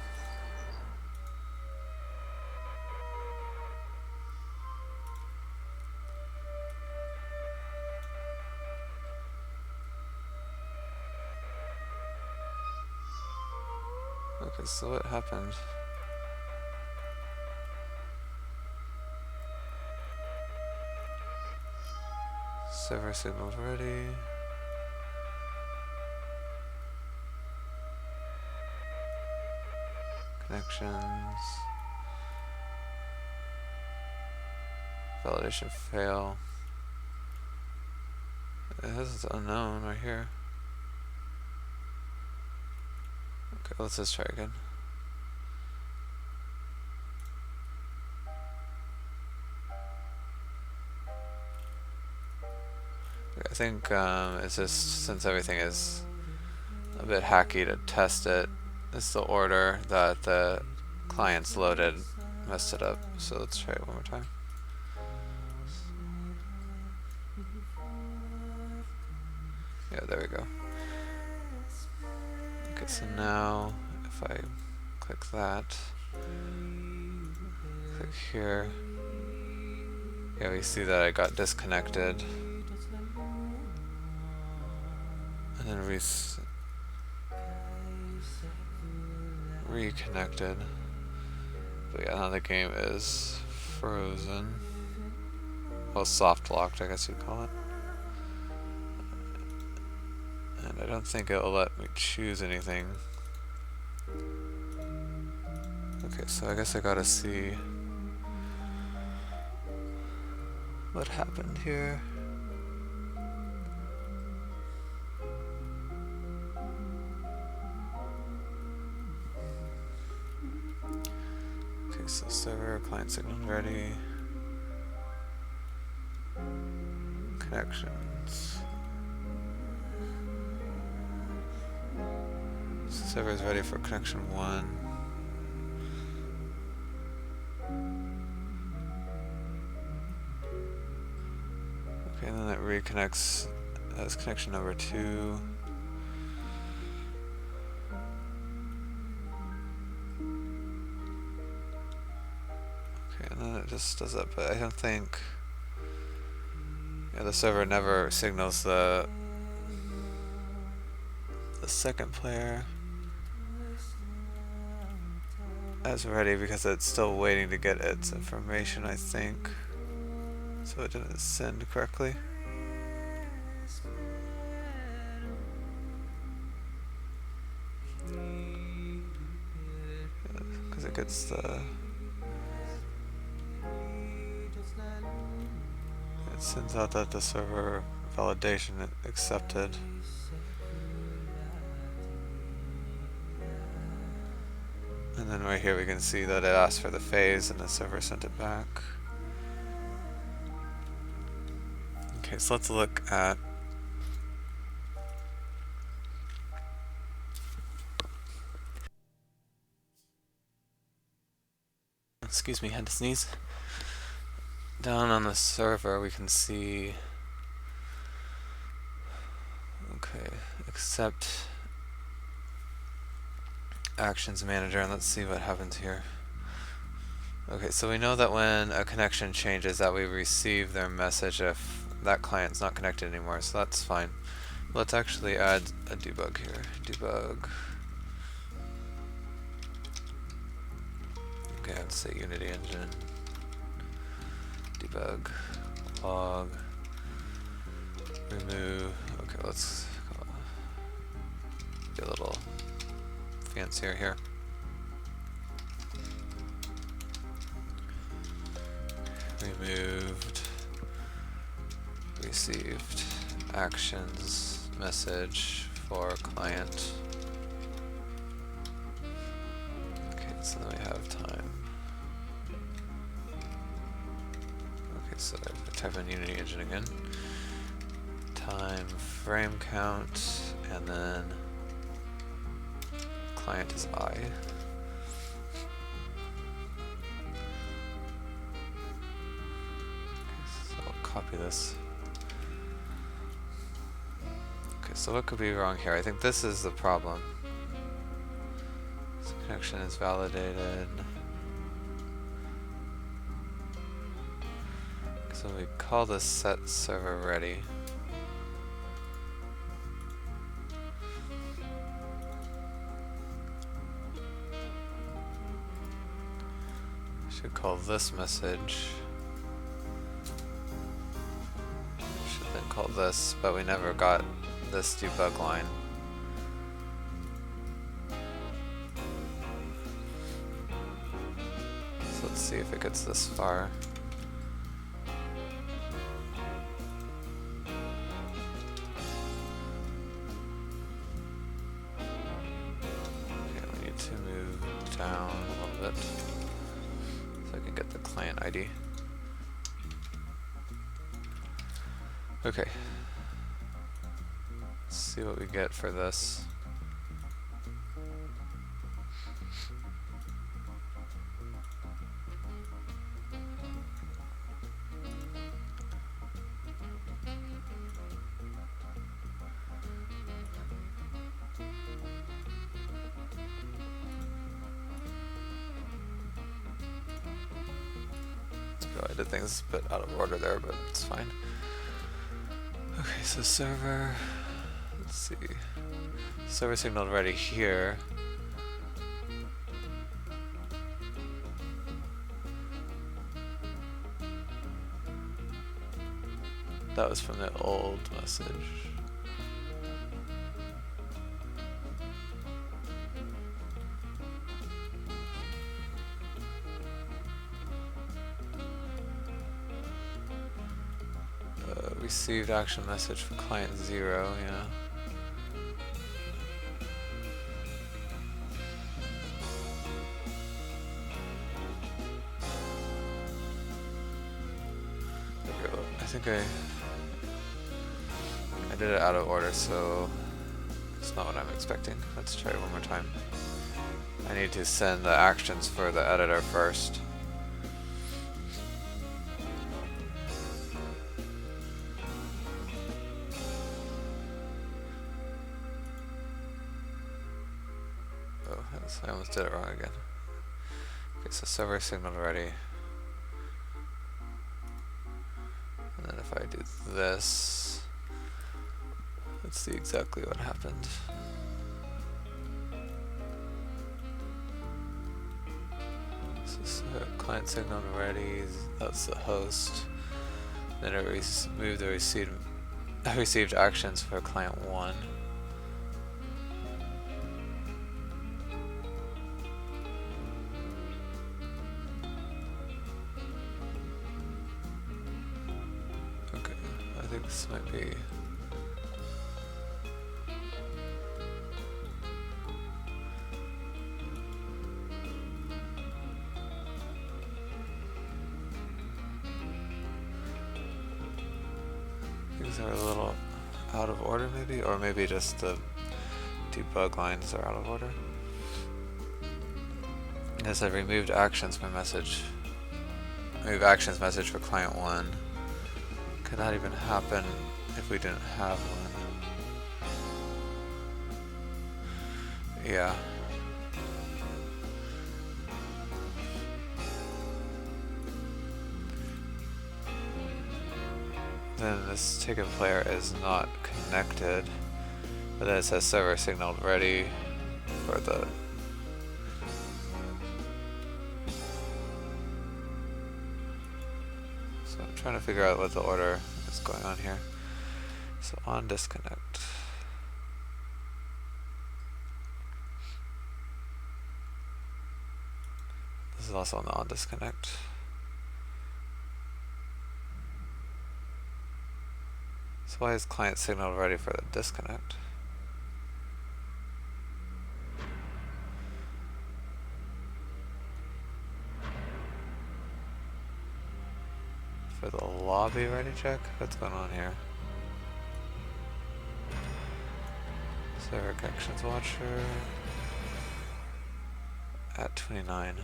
Okay, so what happened? Server signals ready. Connections. Validation fail. This is unknown right here. Okay, let's just try again. I think it's just, since everything is a bit hacky to test it, it's the order that the clients loaded messed it up. So let's try it one more time. Yeah, there we go. Okay, so now if I click that, click here, yeah, we see that I got disconnected. And then reconnected. But yeah, now the game is frozen. Well, soft locked, I guess you'd call it. And I don't think it'll let me choose anything. Okay, so I guess I gotta see what happened here. Okay, so server, client signal ready. Connections. Server is ready for connection 1. Okay, and then it reconnects as connection number 2. Okay, and then it just does that, but I don't think... Yeah, the server never signals the second player as ready because it's still waiting to get its information, I think. So it didn't send correctly. Because it gets the... It sends out that the server validation accepted. And then right here we can see that it asked for the phase and the server sent it back. Okay, so let's look at excuse me, had to sneeze. Down on the server we can see okay, accept actions manager, and let's see what happens here. Okay, so we know that when a connection changes that we receive their message if that client's not connected anymore, so that's fine. Let's actually add a debug here. Debug. Okay, let's say Unity Engine. Debug. Log. Remove. Okay, let's get a little fancier here. Removed. Received. Actions. Message for client. Okay, so then we have time. Okay, so I type in Unity Engine again. Time, frame count, and then client is I. Okay, so I'll copy this. Okay, so what could be wrong here? I think this is the problem. So connection is validated. So we call this set server ready. Should call this message. Should then call this, but we never got this debug line. So let's see if it gets this far. Okay, we need to move down a little bit. So I can get the client ID. Okay. Let's see what we get for this. I did things a bit out of order there, but it's fine. Okay, so server, let's see. Server signal ready here. That was from the old message. Received action message for client 0, yeah. I think I did it out of order, so It's not what I'm expecting. Let's try it one more time. I need to send the actions for the editor first. Oh, I almost did it wrong again. Okay, so server signaled already. And then if I do this, let's see exactly what happened. So client signaled already, that's the host. Then it moved the received actions for client 1. Okay, I think this might be... Things are a little out of order maybe, or maybe just the debug lines are out of order. Yes, I removed actions for message. Remove actions message for client 1. Could not even happen if we didn't have one. Yeah. Then this ticket player is not connected, but then it says server signaled ready for the... So I'm trying to figure out what the order is going on here. So on disconnect. This is also on the on disconnect. So why is client signaled ready for the disconnect? For the lobby ready check? What's going on here? Server connections watcher at 29.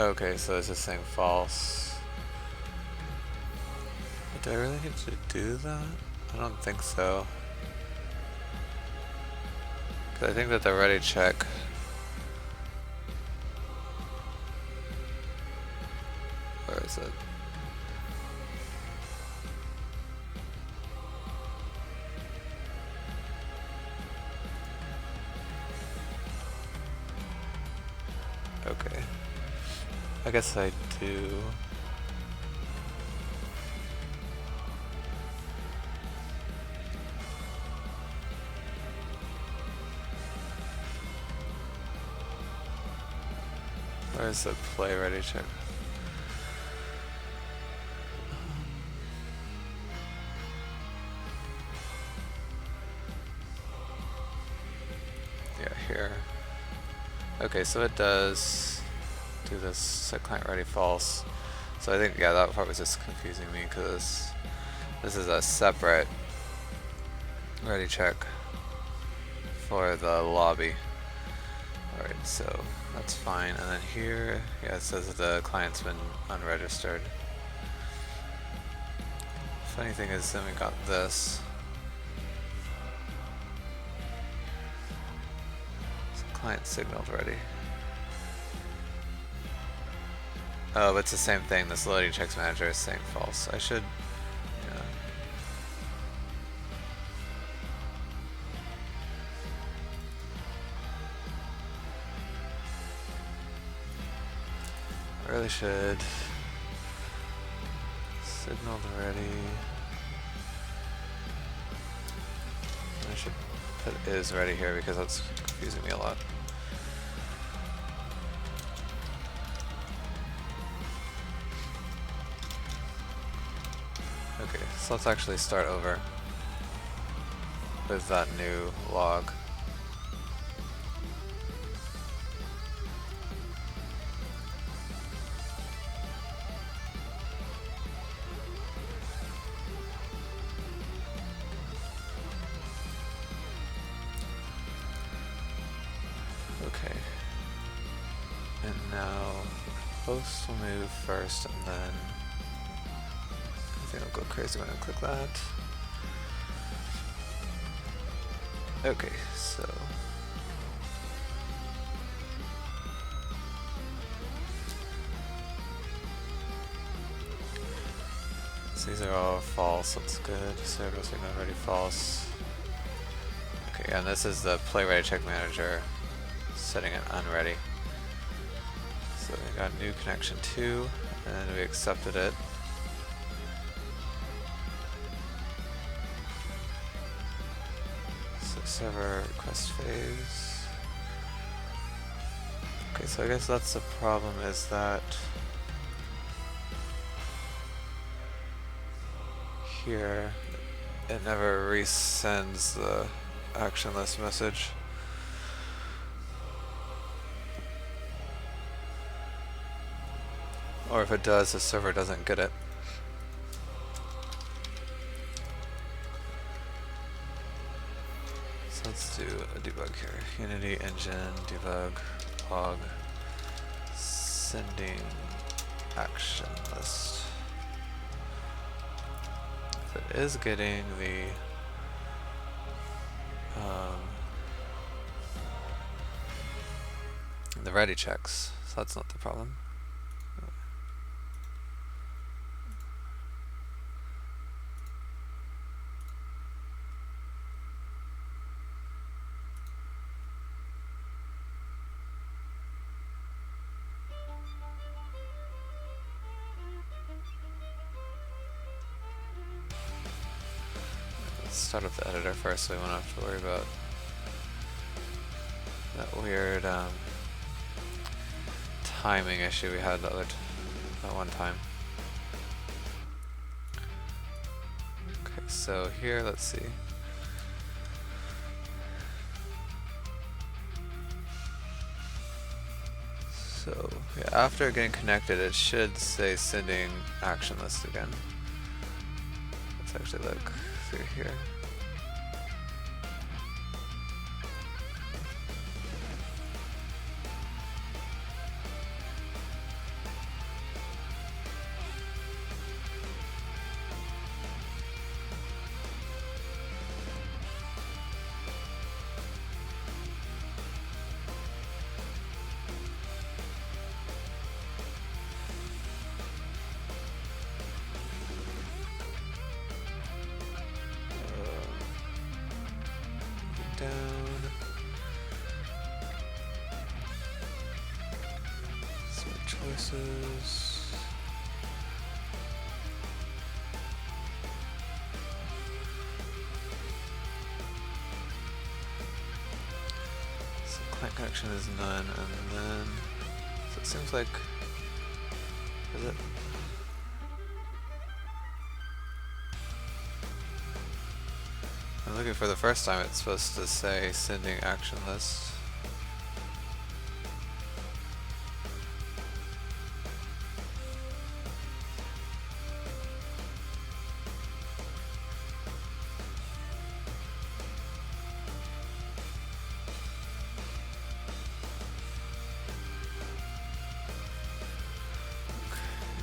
Okay, so it's just saying false. But do I really need to do that? I don't think so. Because I think that the ready check... Where is it? Okay. I guess I do. Where's the play ready check? Yeah, here. Okay, so it does do this set client ready false. So I think, yeah, that part was just confusing me because this is a separate ready check for the lobby. Alright, so that's fine. And then here, yeah, it says that the client's been unregistered. Funny thing is, then we got this. So client signaled ready. Oh, but it's the same thing. This loading checks manager is saying false. I should, yeah. I really should. Signaled ready. I should put is ready here because that's confusing me a lot. Okay, so let's actually start over with that new log. Okay. And now host will move first, and then I think I'll go crazy when I click that. Okay, so these are all false. That's good. Servers are not already false. Okay, and this is the play ready check manager setting it unready. So we got new connection 2, and we accepted it. So server request phase. Okay, so I guess that's the problem, is that here it never resends the action list message. Or if it does, the server doesn't get it. So let's do a debug here. Unity engine debug log sending action list. If it is getting the ready checks, so that's not the problem. Let's start up the editor first, so we won't have to worry about that weird timing issue we had that one time. Okay, so here, let's see. So yeah, after getting connected, it should say sending action list again. Let's actually look through here. Down. Some choices. So client connection is none, and then so it seems like, is it? I'm looking for the first time it's supposed to say sending action list.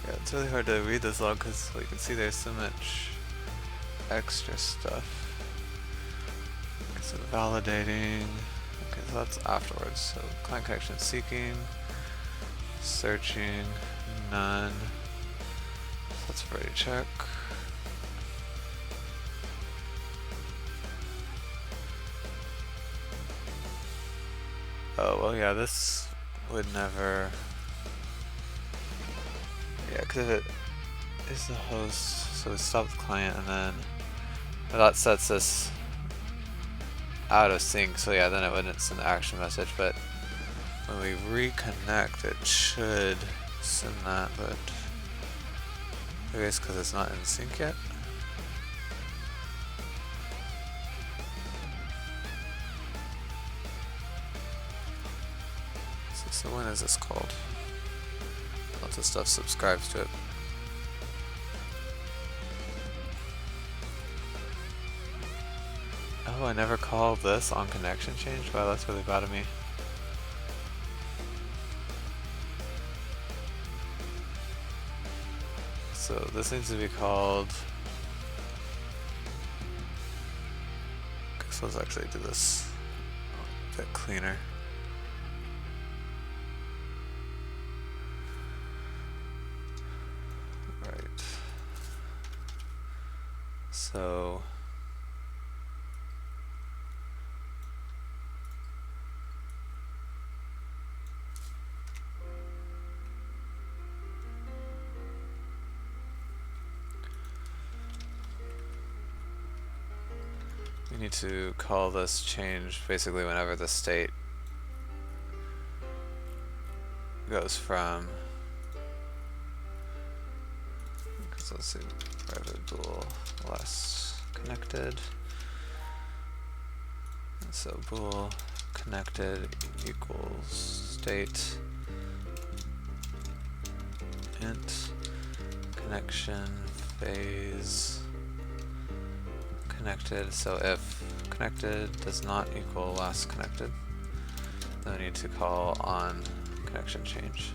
Yeah, it's really hard to read this log because you can see there's so much extra stuff. So validating, okay, so that's afterwards. So client connection seeking, searching, none. So that's ready check. Oh, well, yeah, this would never, yeah, because if it is the host, so we stop the client, and then that sets this out of sync, so yeah, then it wouldn't send the action message, but when we reconnect it should send that, but I guess because it's not in sync yet. So when is this called? Lots of stuff subscribes to it. Oh, I never called this on connection change? Wow, that's really bad of me. So this needs to be called. So let's actually do this a bit cleaner. Right. So we need to call this change basically whenever the state goes from, because let's see, private bool less connected. So bool connected equals state int connection phase connected. So if connected does not equal last connected, then we need to call on connection change.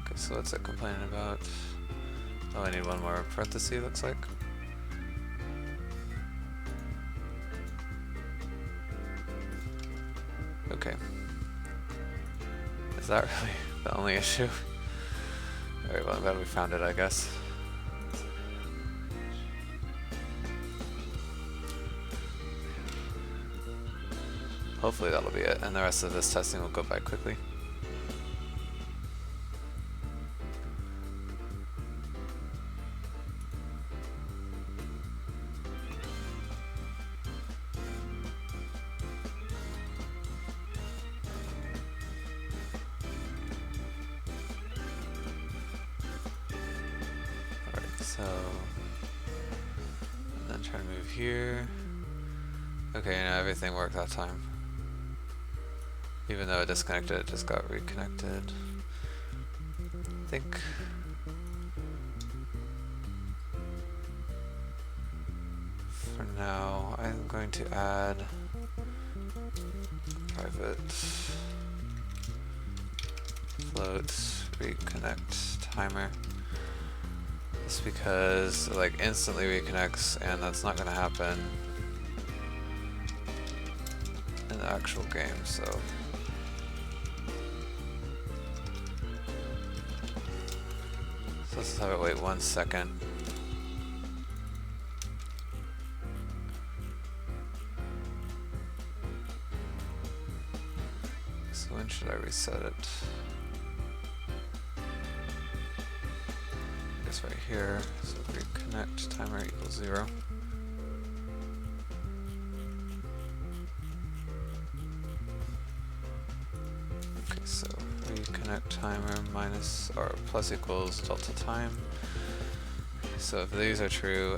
Okay, so what's it complaining about? Oh, I need one more parenthesis, looks like. Okay. Is that really the only issue? Alright, well, I'm glad we found it, I guess. Hopefully that'll be it, and the rest of this testing will go by quickly. So, and then try to move here. Okay, now everything worked that time. Even though it disconnected, it just got reconnected. I think. For now, I'm going to add private float reconnect timer. Just because it like instantly reconnects, and that's not going to happen in the actual game, so let's have it wait 1 second. So when should I reset it? Right here, so reconnect timer equals 0. Okay, so reconnect timer minus or plus equals delta time. So if these are true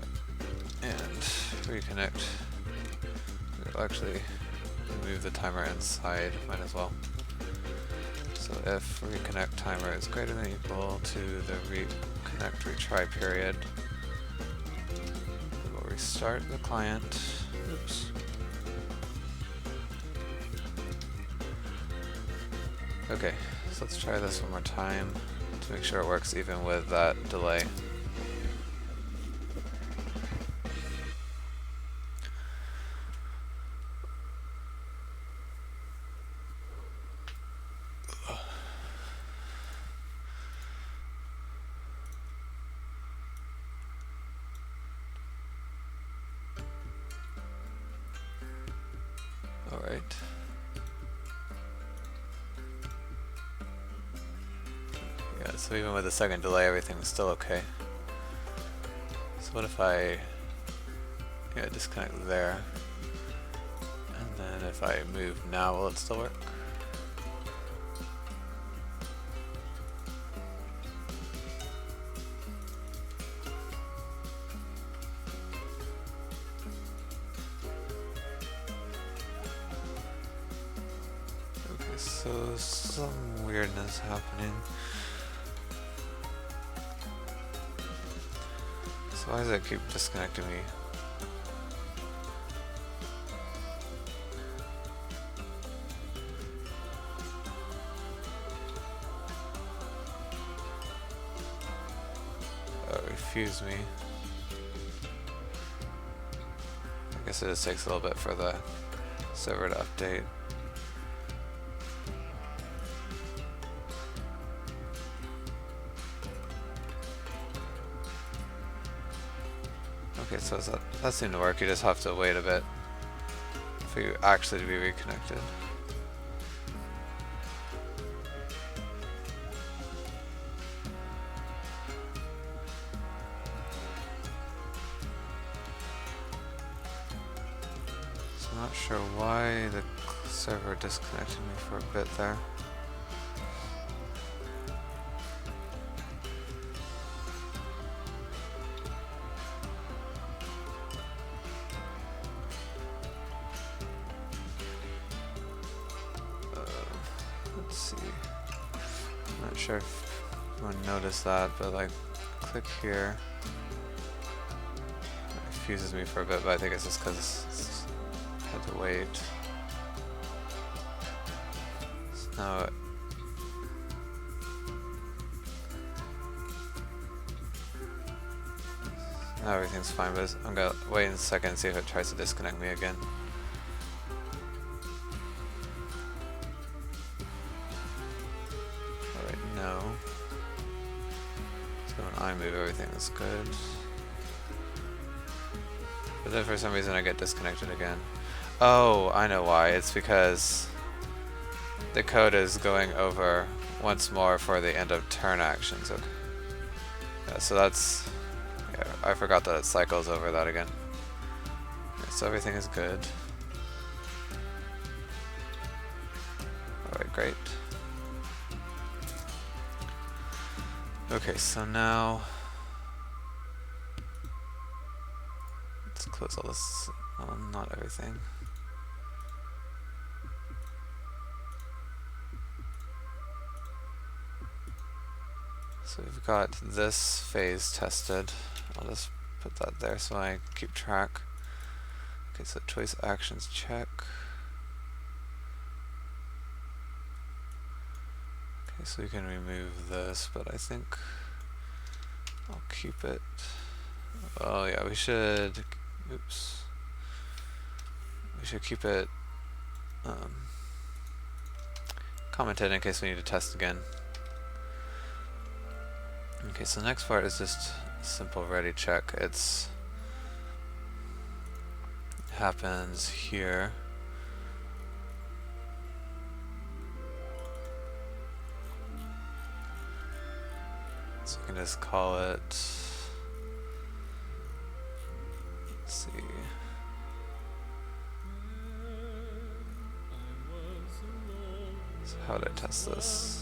and reconnect, we'll actually move the timer inside, might as well. So if reconnect timer is greater than or equal to the reconnect retry period, we will restart the client. Oops. Okay, so let's try this one more time to make sure it works even with that delay. Alright. Yeah, so even with the second delay, everything was still okay. So what if I disconnect there, and then if I move now, will it still work? So some weirdness happening. So why does it keep disconnecting me? confuse me. I guess it just takes a little bit for the server to update. Okay, so that seemed to work. You just have to wait a bit for you actually to be reconnected. So I'm not sure why the server disconnected me for a bit there. Let's see. I'm not sure if anyone noticed that, but like, click here. It confuses me for a bit, but I think it's just because I had to wait. So now everything's fine, but I'm gonna wait in a second and see if it tries to disconnect me again. No. So when I move, everything is good. But then for some reason I get disconnected again. Oh, I know why. It's because the code is going over once more for the end of turn actions. Okay. Yeah, so that's... Yeah, I forgot that it cycles over that again. Okay, so everything is good. Alright, great. Okay, so now let's close all this. Well, not everything. So we've got this phase tested. I'll just put that there so I keep track. Okay, so choice actions check. Okay, so we can remove this, but I think I'll keep it. Oh yeah, we should. Oops. We should keep it commented in case we need to test again. Okay, so the next part is just a simple ready check. It happens here. So we can just call it, let's see. So how did I test this?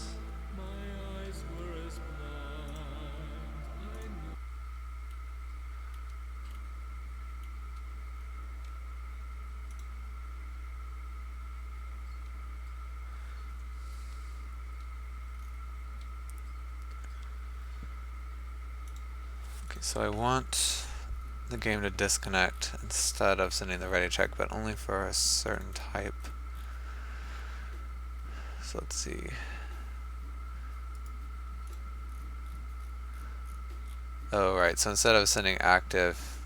Okay, so I want the game to disconnect instead of sending the ready check, but only for a certain type. So let's see. Oh, right, so instead of sending active,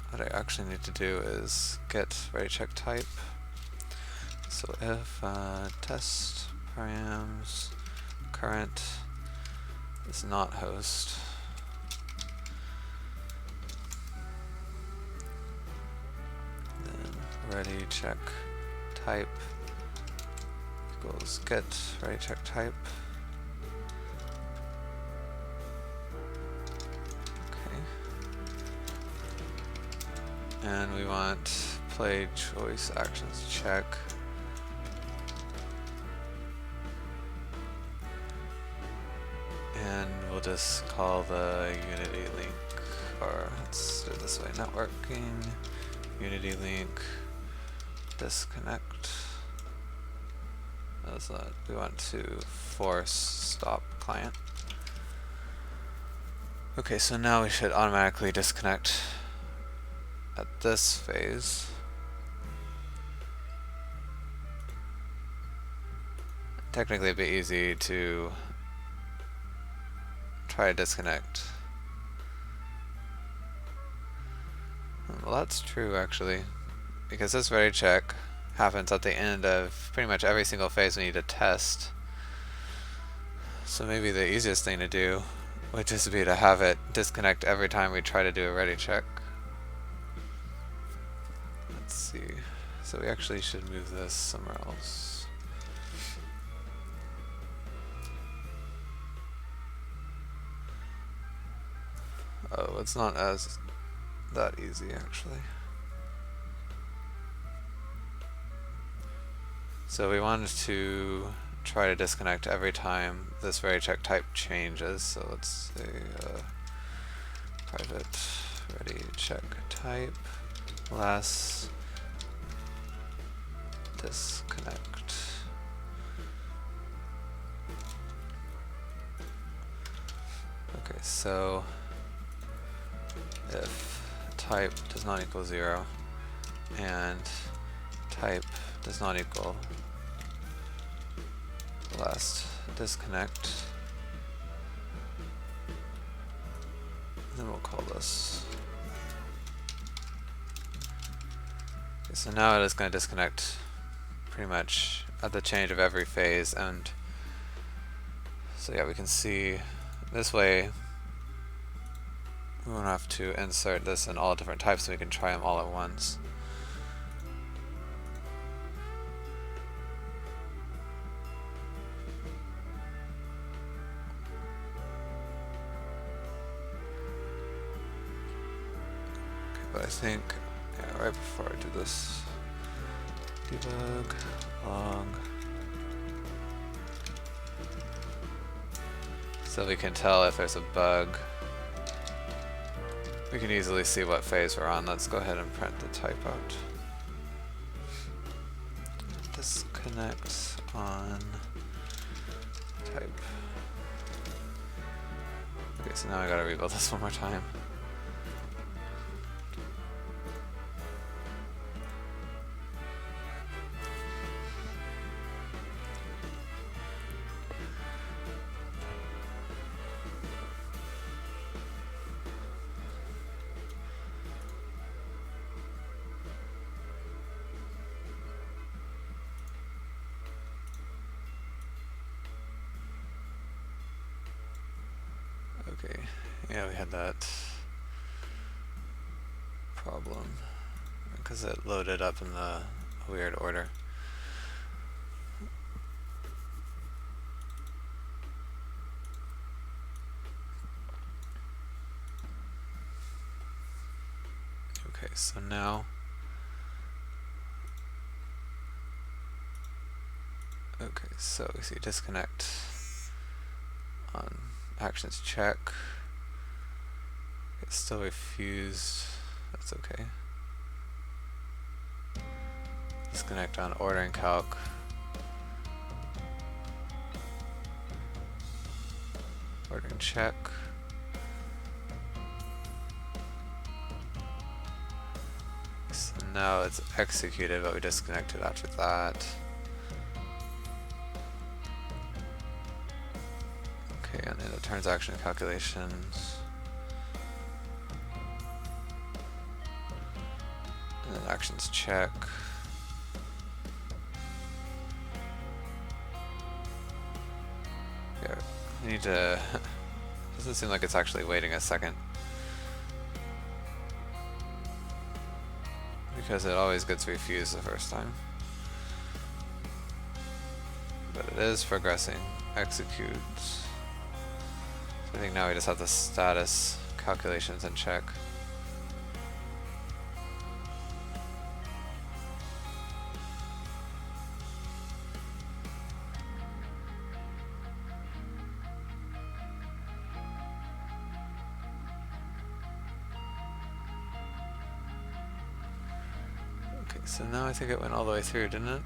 what I actually need to do is get ready check type. So if test params current is not host, then ready check type equals get ready check type. Okay. And we want play choice actions check. And we'll just call the Unity link, or let's do it this way, networking, Unity link, disconnect. That's that. We want to force stop client. Okay, so now we should automatically disconnect at this phase. Technically it'd be easy to try to disconnect. Well, that's true actually, because this ready check happens at the end of pretty much every single phase we need to test. So maybe the easiest thing to do would just be to have it disconnect every time we try to do a ready check. Let's see. So we actually should move this somewhere else. Oh, it's not as that easy actually. So we wanted to try to disconnect every time this ready check type changes. So let's say private ready check type last disconnect. Okay, so if type does not equal 0 and type does not equal last disconnect, then we'll call this. Okay, so now it is going to disconnect pretty much at the change of every phase, and so yeah, we can see this way we won't have to insert this in all different types, so we can try them all at once. But I think, yeah, right before I do this, debug log, so we can tell if there's a bug. We can easily see what phase we're on. Let's go ahead and print the type out. Disconnect on type. Okay, so now I gotta rebuild this one more time. Okay, yeah, we had that problem because it loaded up in the weird order. Okay, so now okay, so we see disconnect on actions check. It's still refused. That's okay. Disconnect on ordering calc. Ordering check. So now it's executed, but we disconnected after that. Okay, and then the transaction calculations. And then actions check. Yeah, we need to. Doesn't seem like it's actually waiting a second. Because it always gets refused the first time. But it is progressing. Executes. I think now we just have the status calculations in check. Okay, so now I think it went all the way through, didn't it?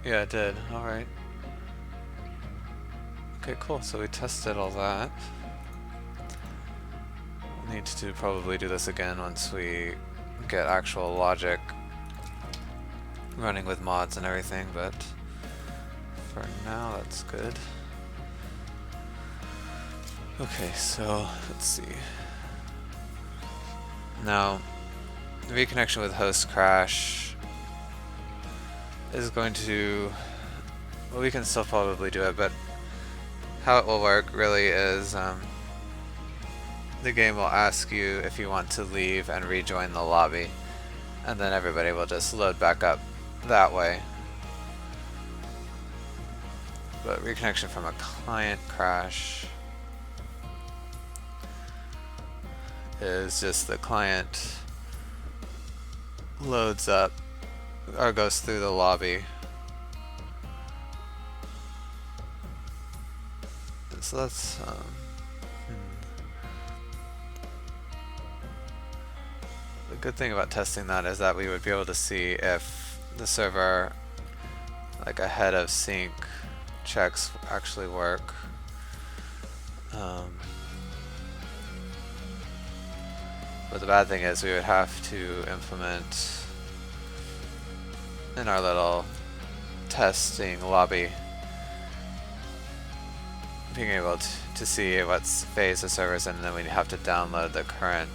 Yeah, it did. Alright. Okay, cool. So we tested all that. We'll need to probably do this again once we get actual logic running with mods and everything, but for now that's good. Okay, so let's see. Now, the reconnection with host crash is going to, well, we can still probably do it, but how it will work really is the game will ask you if you want to leave and rejoin the lobby, and then everybody will just load back up that way. But reconnection from a client crash is just the client loads up or goes through the lobby. So that's the good thing about testing that is that we would be able to see if the server, like ahead of sync checks, actually work. But the bad thing is we would have to implement in our little testing lobby being able to see what phase the server's in, and then we'd have to download the current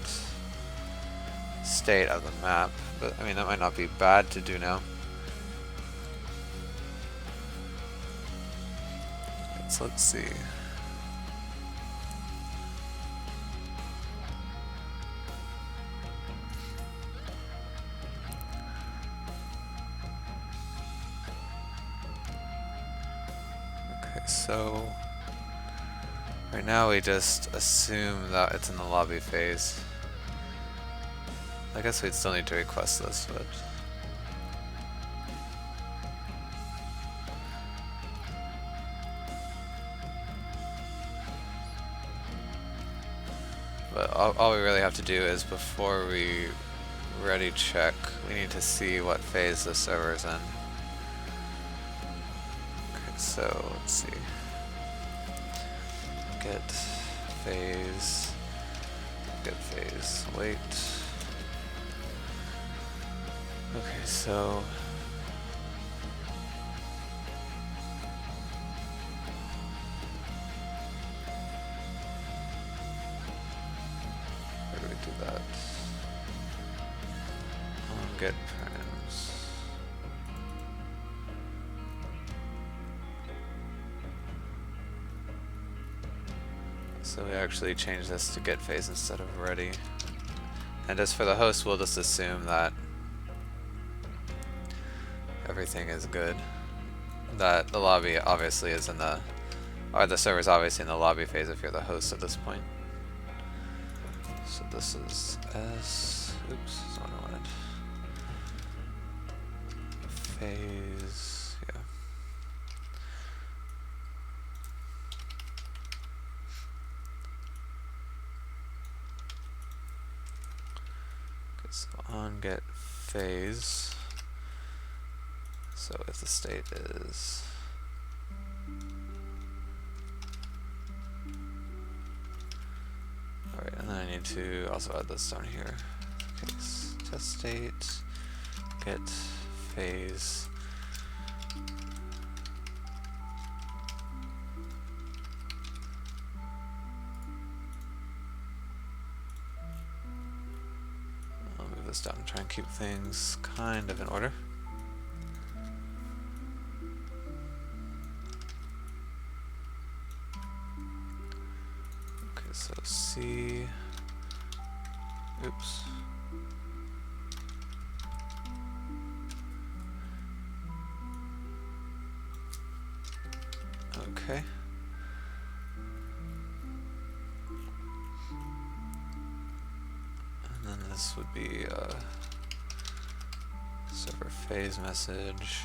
state of the map. But I mean, that might not be bad to do now. So let's see. Okay, so right now we just assume that it's in the lobby phase. I guess we'd still need to request this, but all we really have to do is before we ready check, we need to see what phase the server's in. Okay, so let's see. Get phase, wait. Okay, so where do we do that? Get params. So we actually change this to get phase instead of ready. And as for the host, we'll just assume that everything is good. That the lobby obviously is in the, or the server's obviously in the lobby phase if you're the host at this point. So this is S, oops, that's not what I wanted. Phase, yeah. Okay, so on get phase. So if the state is alright, and then I need to also add this down here. Okay, test state, get phase. I'll move this down and try and keep things kind of in order. So C, oops. Okay. And then this would be a server phase message.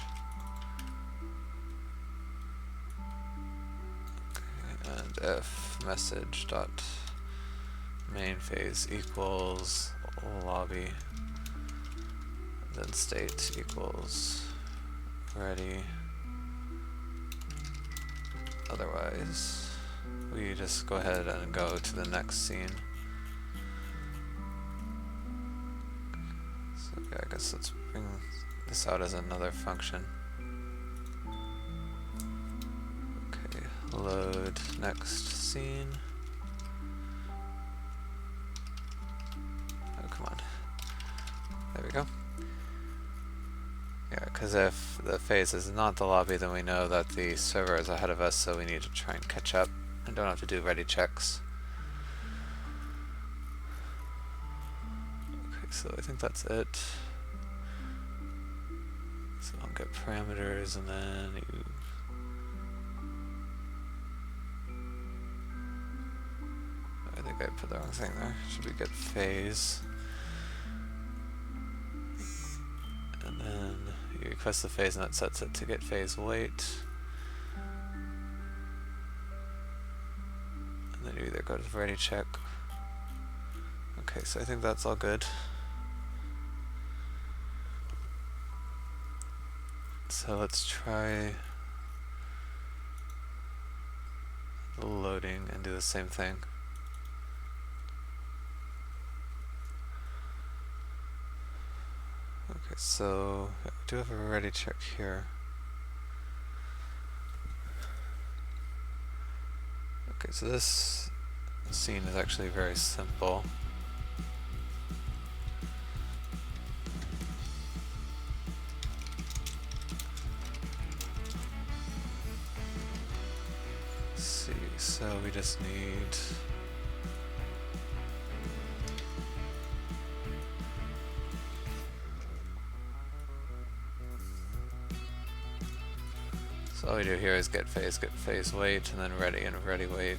And if message dot main phase equals lobby, then state equals ready. Otherwise, we just go ahead and go to the next scene. So okay, I guess let's bring this out as another function. Okay, load next scene. There we go. Yeah, because if the phase is not the lobby, then we know that the server is ahead of us, so we need to try and catch up and don't have to do ready checks. Okay, so I think that's it. So I'll get parameters, and then you... I think I put the wrong thing there. Should we get phase? And then you request the phase, and that sets it to get phase wait. And then you either go to ready check. Okay, so I think that's all good. So let's try the loading and do the same thing. Okay, so yeah, we do have a ready check here. Okay, so this scene is actually very simple. Let's see, so we just need... So all we do here is get phase wait, and then ready and ready wait.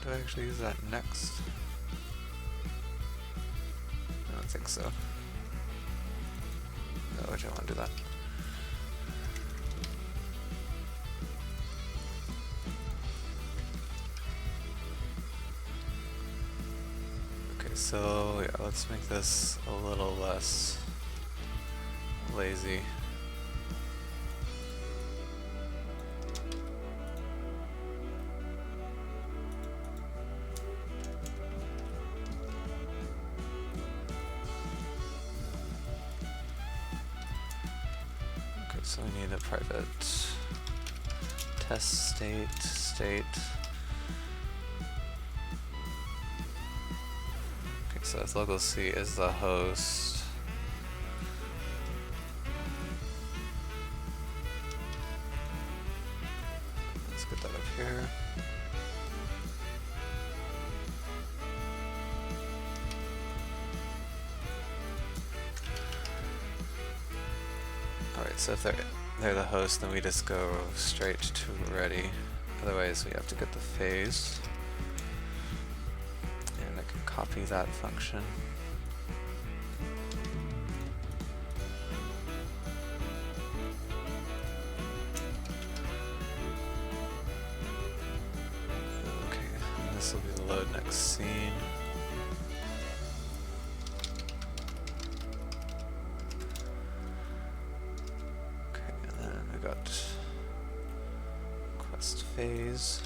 Do I actually use that next? I don't think so. No, I don't want to do that. Okay, so yeah, let's make this a little less lazy. Okay, so we need a private test state. Okay, so if local C is the host, let's get that up here. Alright, so if they're the host, then we just go straight to ready. Otherwise, we have to get the phase. And I can copy that function. Okay, and this will be the load next scene. Phase.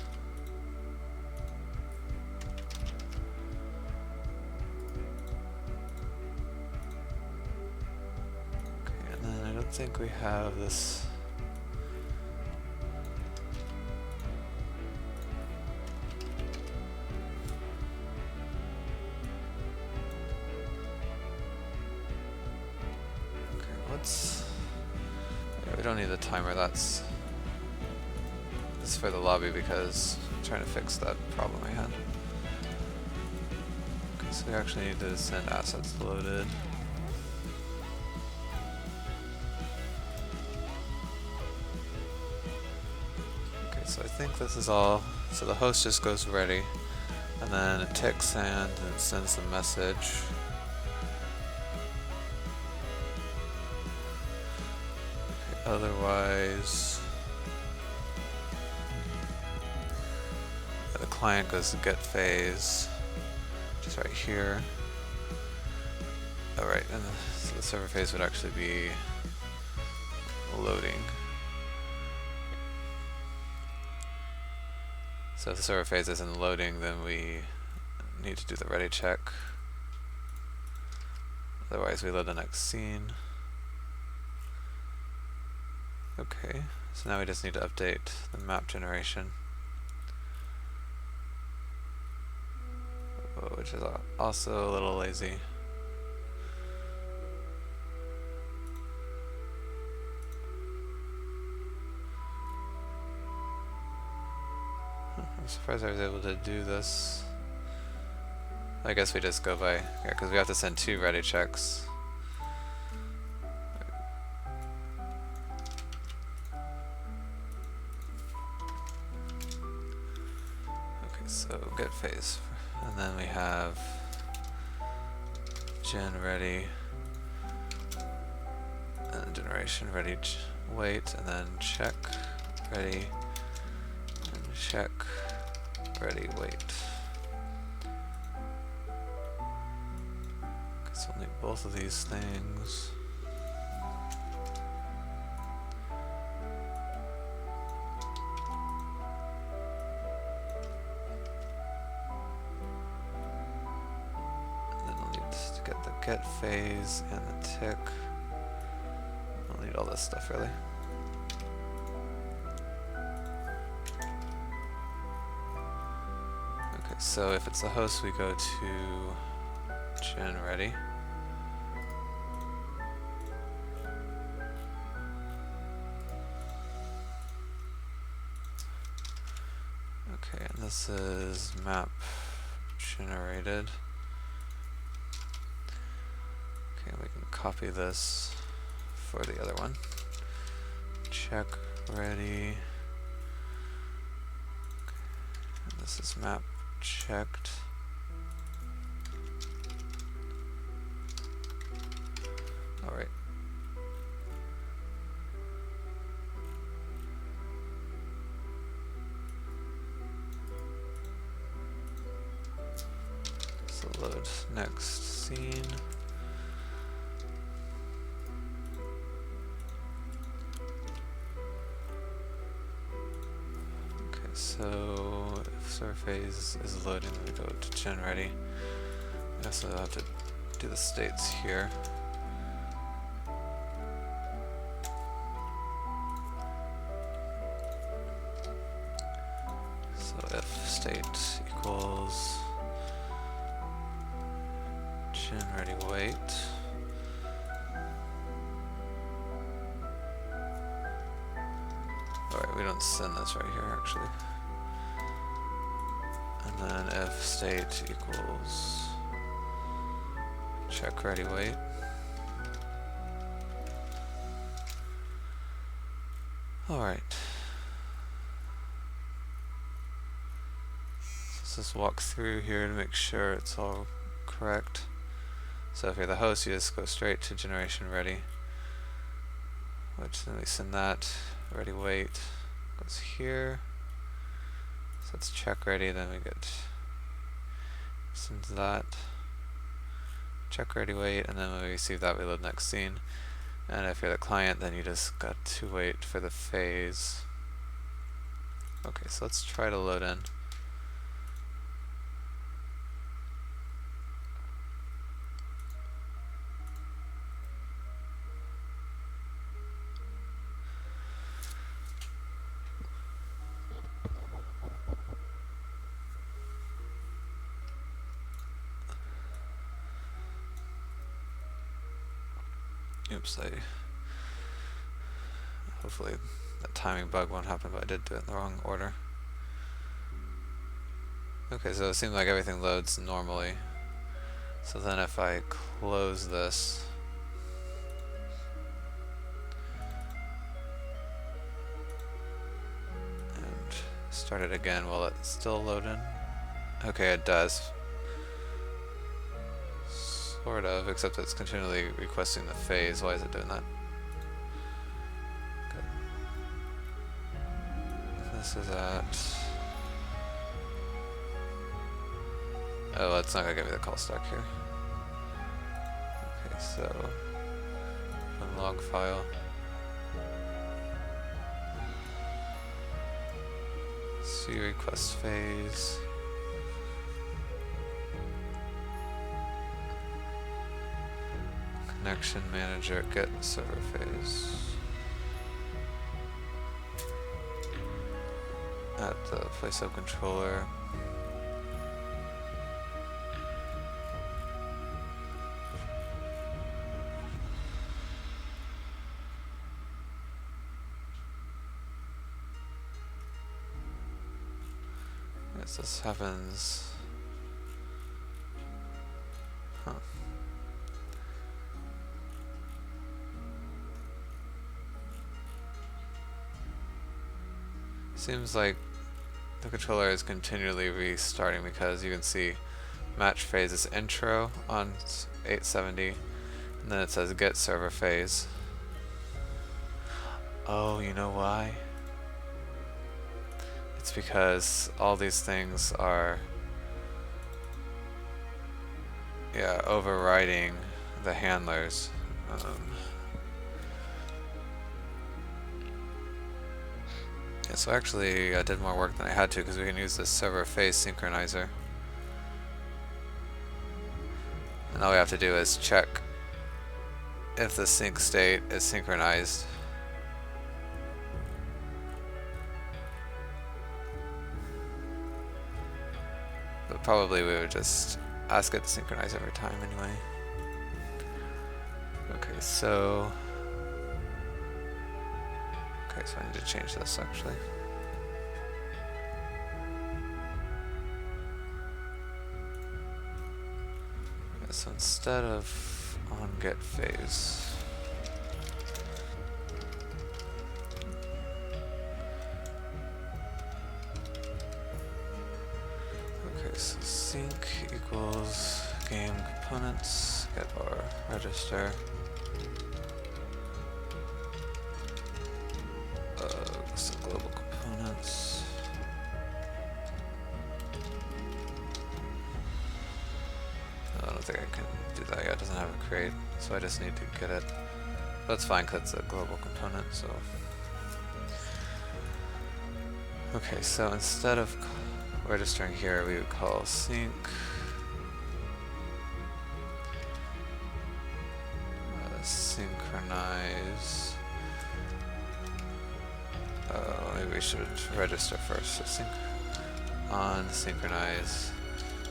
Okay, and then I don't think we have this. Okay, yeah, we don't need the timer, that's for the lobby because I'm trying to fix that problem I had. Okay, so we actually need to send assets loaded. Okay, so I think this is all. So the host just goes ready, and then it ticks send and it sends the message. Okay, otherwise, the client goes to get phase, which is right here. Alright, and so the server phase would actually be loading. So if the server phase isn't loading, then we need to do the ready check. Otherwise we load the next scene. Okay, so now we just need to update the map generation. which is also a little lazy. I'm surprised I was able to do this. I guess we just go by, yeah, because we have to send 2 ready checks. Okay, so get phase, and then we have gen ready, and generation ready wait, and then check ready, and check ready wait. So I'll need both of these things. And then I'll need to get the get phase and the tick. I'll need all this stuff really. Okay, so if it's the host, we go to gen ready. Okay, and this is map generated. Okay, we can copy this for the other one. Check ready. And this is map checked. Alright. So load next scene. Okay, so if surface is loading, we go to gen ready. We also have to do the states here. So if state equals gen ready wait. Alright, we don't send this right here actually. And then if state equals check ready wait. Alright. Let's just walk through here to make sure it's all correct. So if you're the host, you just go straight to generation ready, which then we send that ready wait goes here. So it's check ready, then we get send that check ready wait, and then when we receive that we load next scene. And if you're the client, then you just got to wait for the phase. Okay, so let's try to load in. Oops, hopefully that timing bug won't happen, but I did do it in the wrong order. Okay, so it seems like everything loads normally. So then if I close this, and start it again, will it still load in? Okay, it does. Sort of, except it's continually requesting the phase. Why is it doing that? Good. This is at... Oh, it's not gonna give me the call stack here. Okay, so... log file. See request phase. Connection manager, get server phase. At the place of controller. So this happens. Huh. Seems like the controller is continually restarting because you can see match phase is intro on 870, and then it says get server phase. Oh, you know why? It's because all these things are, yeah, overriding the handlers. Yeah, so actually I did more work than I had to because we can use this server phase synchronizer. And all we have to do is check if the sync state is synchronized. But probably we would just ask it to synchronize every time anyway. Okay, so I need to change this actually. Okay, so instead of on get phase, okay, so sync equals game components get or register. So global components. I don't think I can do that yet. It doesn't have a create, so I just need to get it. That's fine because it's a global component. So okay, so instead of registering here, we would call sync synchronize. Maybe we should register first. So sync on synchronize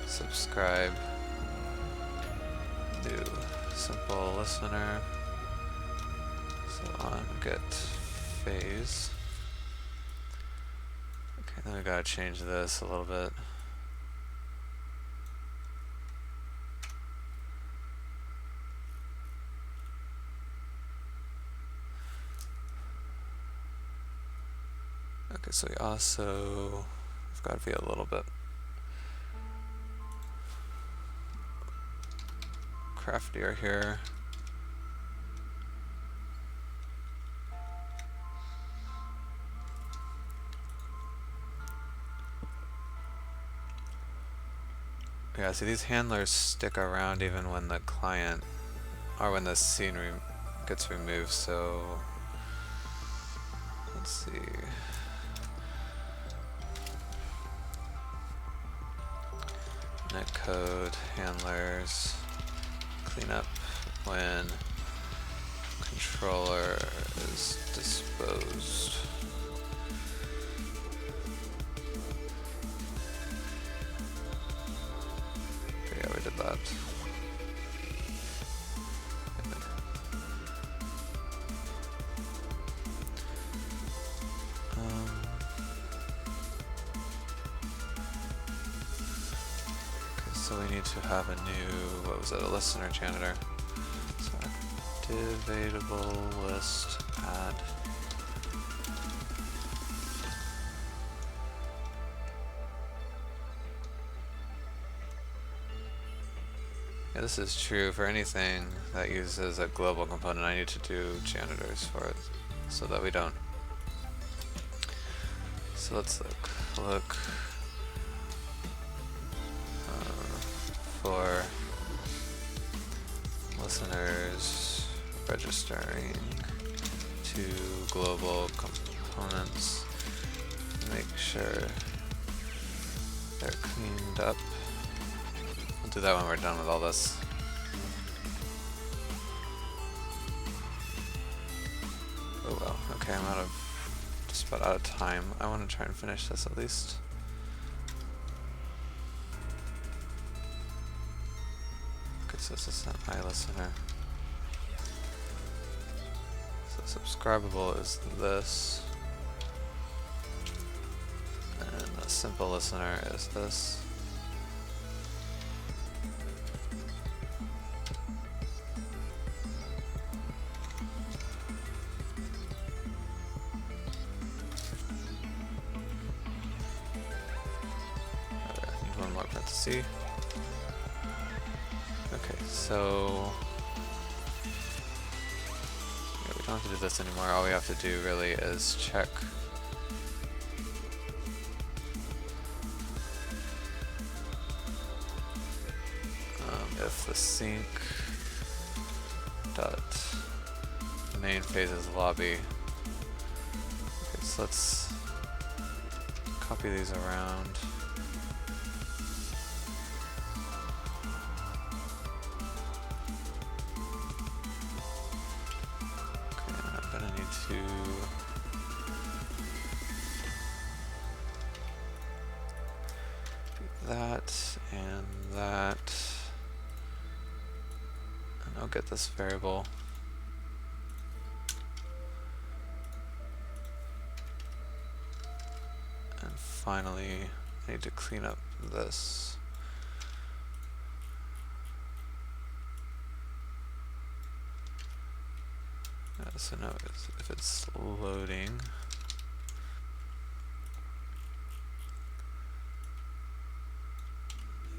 subscribe do simple listener. So on get phase. Okay, then we gotta change this a little bit. Okay, so we also have got to be a little bit craftier here. Yeah, see these handlers stick around even when the client, or when the scene gets removed, so let's see. Netcode, handlers, cleanup when controller is disposed. Okay, yeah, we did that. So we need to have a new, what was it, a listener janitor. So activatable list add. Yeah, this is true for anything that uses a global component. I need to do janitors for it so that we don't. So let's look for listeners registering to global components. Make sure they're cleaned up. We'll do that when we're done with all this. Oh well, okay, I'm just about out of time. I want to try and finish this at least. So this is an iListener. So subscribable is this. And a simple listener is this. Okay, I need one more parenthesis. Okay, so yeah, we don't have to do this anymore. All we have to do really is check if the sync dot main phases lobby. Okay, so let's copy these around. Okay, I'm gonna need to do that and that. I'll get this variable. And finally, I need to clean up this. So now if it's loading,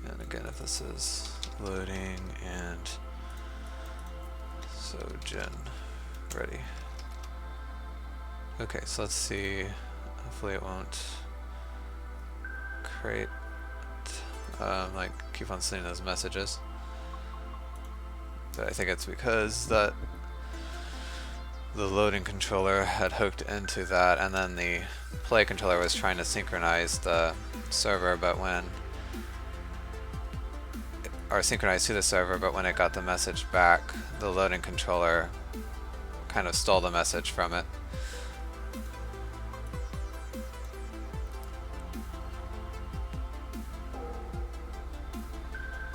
and again if this is loading and so gen ready. Okay, so let's see. Hopefully it won't create like keep on sending those messages. But I think it's because that the loading controller had hooked into that, and then the play controller was trying to synchronize the server, but when or synchronize to the server, but when it got the message back, the loading controller kind of stole the message from it.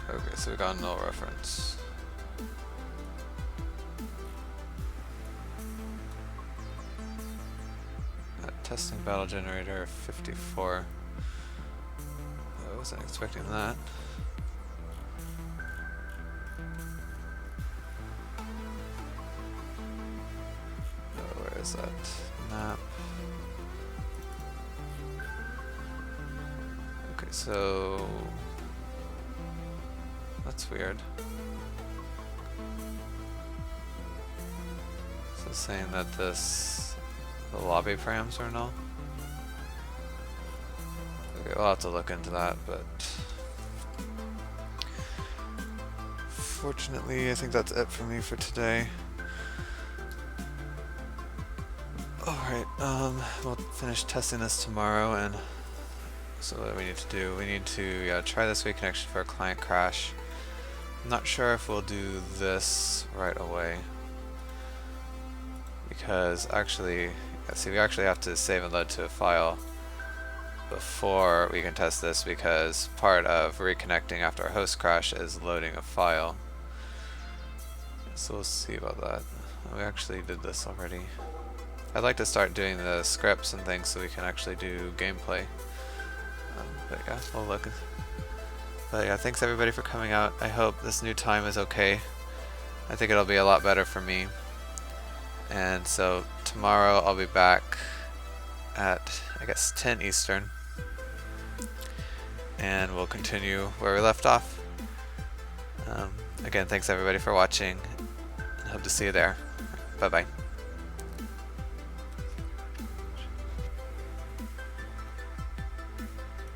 Okay, so we got a null reference. Testing battle generator 54. I wasn't expecting that. Where is that map? Okay, so that's weird. So it's saying that the lobby params are null. Okay, we'll have to look into that, but fortunately I think that's it for me for today. Alright, we'll finish testing this tomorrow, and so what do we need to do? We need to try this reconnection for a client crash. I'm not sure if we'll do this right away, because actually, see, we actually have to save and load to a file before we can test this, because part of reconnecting after a host crash is loading a file. So we'll see about that. We actually did this already. I'd like to start doing the scripts and things so we can actually do gameplay. But yeah, we'll look. But yeah, thanks everybody for coming out. I hope this new time is okay. I think it'll be a lot better for me. And so tomorrow I'll be back at, I guess, 10 Eastern. And we'll continue where we left off. Again, thanks everybody for watching, and hope to see you there. Bye bye.